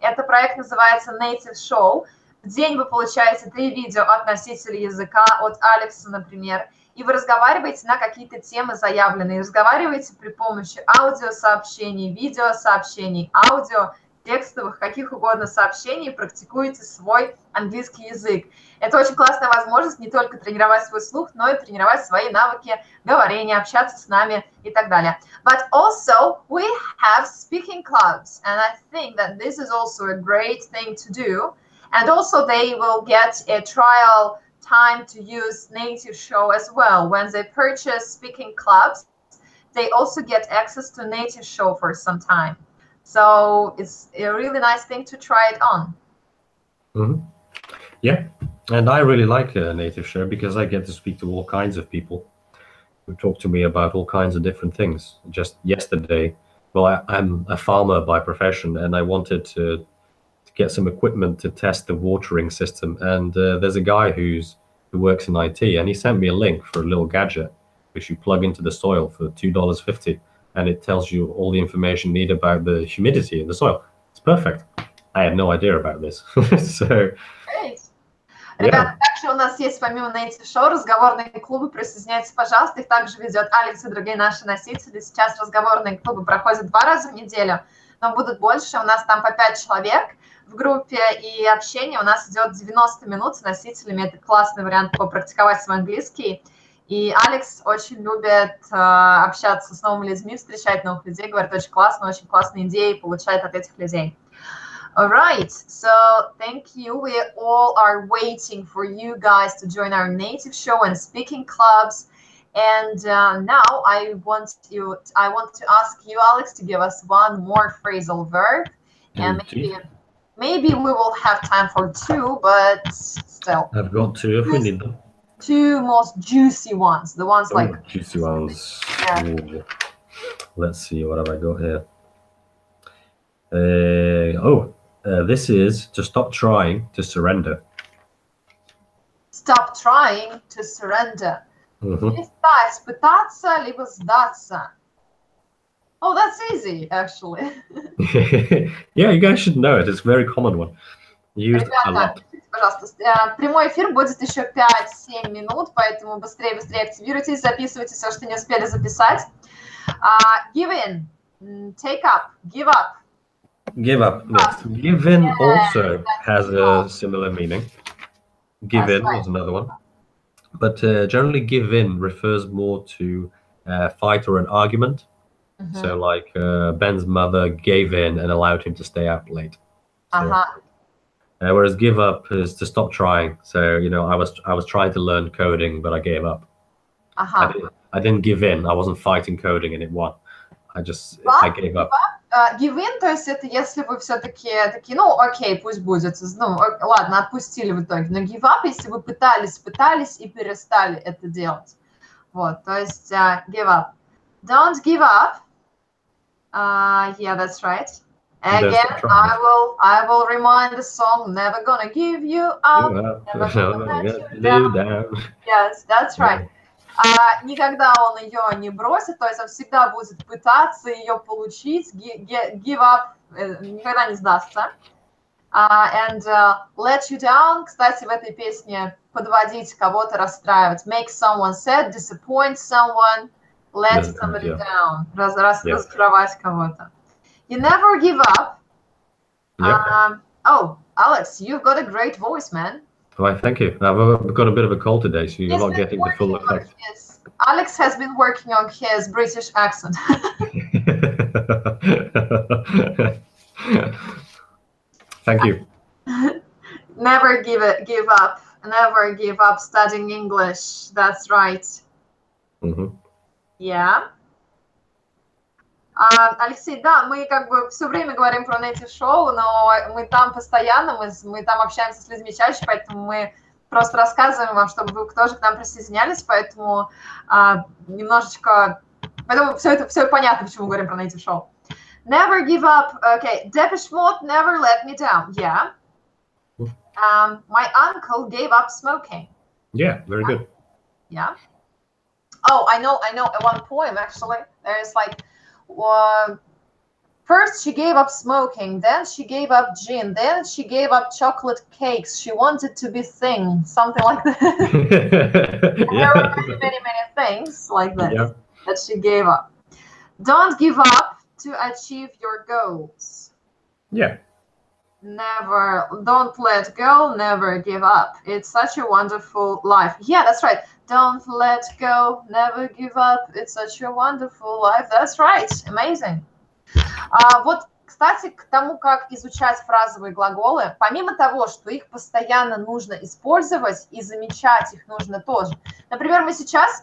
Это проект называется Native Show. В день вы получаете 3 видео от носителя языка, от Алекса, например, и вы разговариваете на какие-то темы заявленные. Разговариваете при помощи аудиосообщений, видеосообщений, аудио, текстовых, каких угодно сообщений, практикуете свой английский язык. Это очень классная возможность не только тренировать свой слух, но и тренировать свои навыки говорения, общаться с нами и так далее. But also, we have speaking clubs, and I think that this is also a great thing to do. And also, they will get a trial time to use Native Show as well. When they purchase speaking clubs, they also get access to Native Show for some time. So it's a really nice thing to try it on. Mm-hmm. Yeah, and I really like Native Show because I get to speak to all kinds of people who talk to me about all kinds of different things. Just yesterday, well, I'm a farmer by profession, and I wanted to get some equipment to test the watering system. And there's a guy who works in IT, and he sent me a link for a little gadget which you plug into the soil for $2.50. And it tells you all the information needed about the humidity in the soil. It's perfect. I had no idea about this. So, Great. Ребята, также у нас есть помимо Native Show разговорные клубы. Присоединяйтесь, пожалуйста. Их также ведет Алекс и другие наши носители. Сейчас разговорные клубы проходят 2 раза в неделю, но будут больше. У нас там по 5 человек в группе, и общение у нас идет 90 минут с носителями. Это классный вариант попрактиковать свой английский. И Алекс очень любит общаться с новыми людьми, встречать новых людей, говорит, очень классные идеи получает от этих людей. All right, so thank you. We all are waiting for you guys to join our Native Show and speaking clubs. And now I want to ask you, Alex, to give us one more phrasal verb. And maybe we will have time for 2, but still. I've got 2 if we need them. two most juicy ones, the ones like juicy ones. Yeah. Ooh. Let's see, what have I got here? This is to stop trying to surrender. Stop trying to surrender. Перестать пытаться, либо сдаться. Oh, that's easy, actually. Yeah, you guys should know it. It's a very common one. Used a lot. Пожалуйста, прямой эфир будет еще 5-7 минут, поэтому быстрее активируйтесь, записывайте все, что не успели записать. Give in, take up, give up. Give up. Yes. Give in also has a similar meaning. Give in was another one. But generally, give in refers more to a fight or an argument. So like Ben's mother gave in and allowed him to stay out late. So, whereas give up is to stop trying. So, you know, I was trying to learn coding, but I gave up. I didn't give in. I wasn't fighting coding and it won. I gave up. Give in, то есть это если вы все-таки такие, ну, окей, пусть будет, ну, ладно, отпустили в итоге. Но give up, если вы пытались и перестали это делать. Вот, то есть give up. Don't give up. Yeah, that's right. Again, I will remind the song, never gonna give you up. Never gonna let you down. Yes, that's right. Никогда он ее не бросит, то есть он всегда будет пытаться ее получить, give up, никогда не сдастся. And let you down, кстати, в этой песне подводить кого-то, расстраивать. Make someone sad, disappoint someone, let somebody down, разочаровать кого-то. You never give up. Oh, Alex, you've got a great voice, man. Why, thank you. I've got a bit of a cold today, so you're not getting the full effect. Alex has been working on his British accent. Thank you. Never give up. Never give up studying English. That's right. Yeah. Алексей, да, мы как бы все время говорим про native show, но мы там постоянно, мы там общаемся с людьми чаще, поэтому мы просто рассказываем вам, чтобы вы тоже к нам присоединялись, поэтому немножечко, поэтому все понятно, почему мы говорим про native show. Never give up. Okay, Depeche Mode, never let me down. Yeah. My uncle gave up smoking. Yeah, very good. Yeah. Oh, I know one poem actually. There's like, first she gave up smoking, then she gave up gin, then she gave up chocolate cakes. She wanted to be thin, something like that. There were many things like that that she gave up. Don't give up to achieve your goals. Yeah. Never, don't let go, never give up. It's such a wonderful life. Yeah, that's right. Don't let go, never give up. It's such a wonderful life. That's right. Amazing. Вот, кстати, к тому, как изучать фразовые глаголы, помимо того, что их постоянно нужно использовать и замечать их нужно тоже. Например,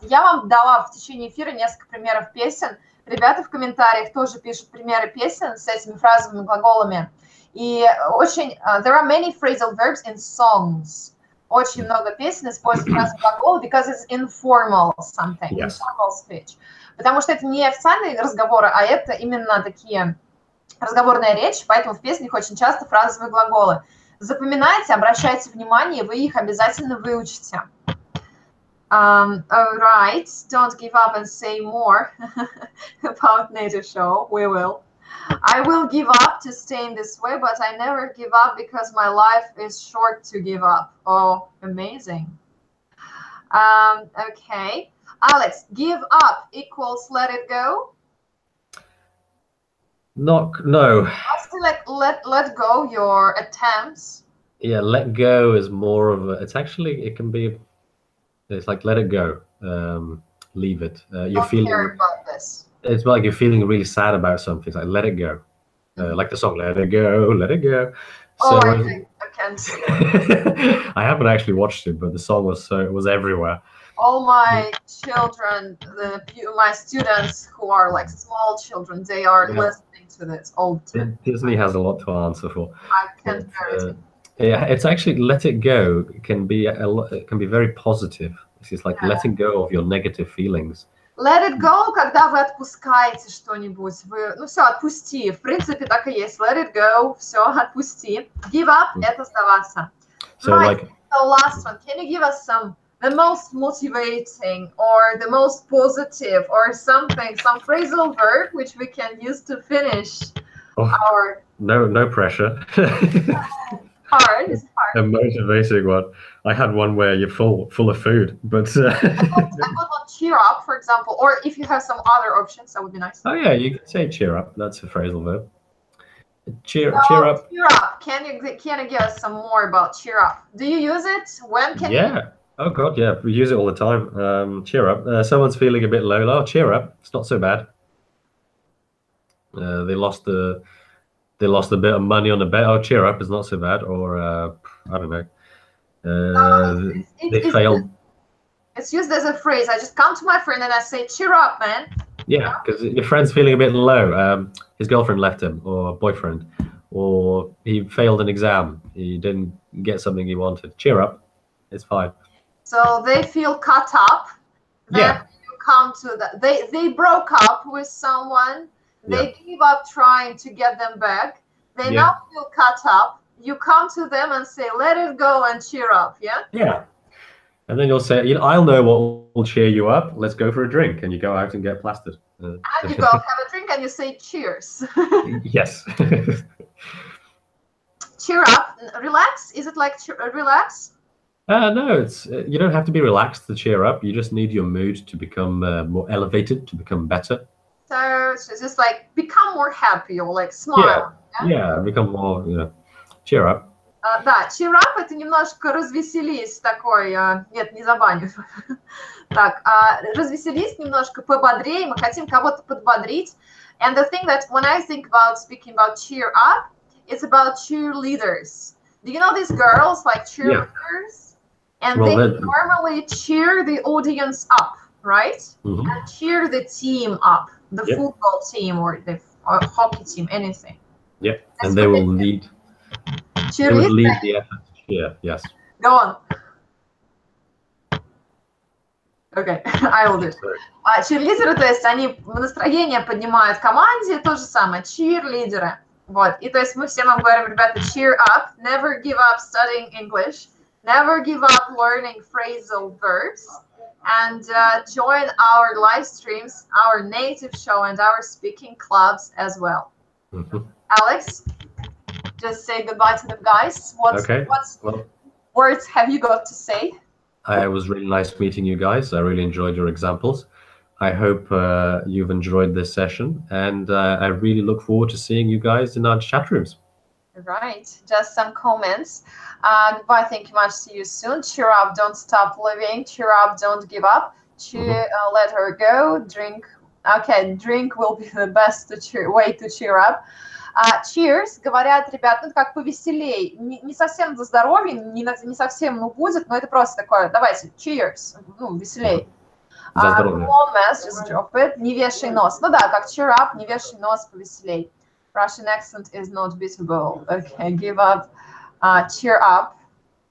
я вам дала в течение эфира несколько примеров песен. Ребята в комментариях тоже пишут примеры песен с этими фразовыми глаголами. И очень, there are many phrasal verbs in songs. Очень много песен используют фразовые глаголы because it's informal something, informal speech. Потому что это не официальные разговоры, а это именно такие разговорная речь, поэтому в песнях очень часто фразовые глаголы. Запоминайте, обращайте внимание, вы их обязательно выучите. All right, don't give up and say more about native show. We will. I will give up to stay in this way, but I never give up because my life is short to give up. Oh, amazing. Okay. Alex, give up equals let it go? No. Like let go your attempts. Yeah, let go is more of a, it's like let it go. Leave it. You're feeling care about this. It's like you're feeling really sad about something. It's like let it go. Like the song Let It Go, Let It Go. So, I can't see it. I haven't actually watched it, but the song was everywhere. All my children, my students who are like small children, they are listening to this all the time. Disney has a lot to answer for. I can't bear it. Yeah, it's actually let it go. It can be very positive. This is like letting go of your negative feelings. Let it go, когда вы отпускаете что-нибудь. Вы, ну все, отпусти. В принципе, так и есть. Let it go, все, отпусти. Give up – это сдаваться. So like the last one. Can you give us the most motivating or the most positive or something, some phrasal verb which we can use to finish our... No pressure. Hard. It's hard. A motivating one. I had one where you're full of food, but I got one, cheer up, for example, or if you have some other options, that would be nice. Oh yeah, you can say cheer up. That's a phrasal verb. Cheer up. Cheer up. Can you give us some more about cheer up? Do you use it? When can you? Oh god, yeah. We use it all the time. Cheer up. Someone's feeling a bit low. Oh, cheer up. It's not so bad. They lost a bit of money on the bet. Oh, cheer up. It's not so bad. Or I don't know. They failed. It's used as a phrase. I just come to my friend and I say, cheer up, man. Yeah, because your friend's feeling a bit low. His girlfriend left him, or boyfriend, or he failed an exam. He didn't get something he wanted. Cheer up. It's fine. So they feel cut up. Then you come to that. They broke up with someone. They give up trying to get them back. They now feel cut up. You come to them and say, let it go and cheer up. Yeah? Yeah. And then you'll say, I'll know what will cheer you up. Let's go for a drink. And you go out and get plastered. And you go have a drink and you say cheers. Yes. Cheer up. Relax. Is it like relax? No, it's you don't have to be relaxed to cheer up. You just need your mood to become more elevated, to become better. So it's just like become more happy or like smile. Yeah, become more, cheer up. Да, cheer up — это немножко развеселись такой, нет, не забаню. Так, развеселись немножко, пободрее, мы хотим кого-то подбодрить. And the thing that when I think about speaking about cheer up, it's about cheerleaders. Do you know these girls like cheerleaders? And they normally cheer the audience up, right? And cheer the team up, the football team or the hockey team, anything. Yeah, and they will lead. They would lead the effort to cheer, yes. Go on. Okay, I will do it. Cheerleader, то есть они настроение поднимают команде, то же самое, cheerleader. Вот, и то есть мы всем вам говорим, ребята, cheer up, never give up studying English, never give up learning phrasal verbs, and join our live streams, our native show, and our speaking clubs as well. Alex? Just say goodbye to the guys. What words have you got to say? It was really nice meeting you guys. I really enjoyed your examples. I hope you've enjoyed this session, and I really look forward to seeing you guys in our chat rooms. Right. Just some comments. Goodbye. Thank you much. See you soon. Cheer up. Don't stop living. Cheer up. Don't give up. Cheer. Let her go. Drink. Okay. Drink will be the best way to cheer up. Cheers, говорят, ребят, ну это как повеселей, не совсем за здоровье, не совсем, ну будет, но это просто такое, давайте, cheers, ну веселей. За здоровье. Just drop it, не вешай нос, ну да, как cheer up, не вешай нос, повеселей. Russian accent is not beatable. Okay, give up, cheer up.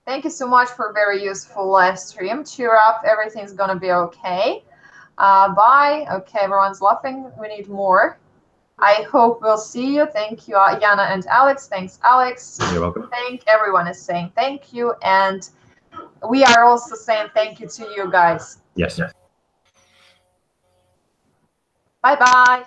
Thank you so much for a very useful live stream. Cheer up, everything's gonna be okay. Bye. Okay, everyone's laughing, we need more. I hope we'll see you. Thank you, Yana and Alex. Thanks, Alex. You're welcome. Everyone is saying thank you. And we are also saying thank you to you guys. Yes. Bye-bye.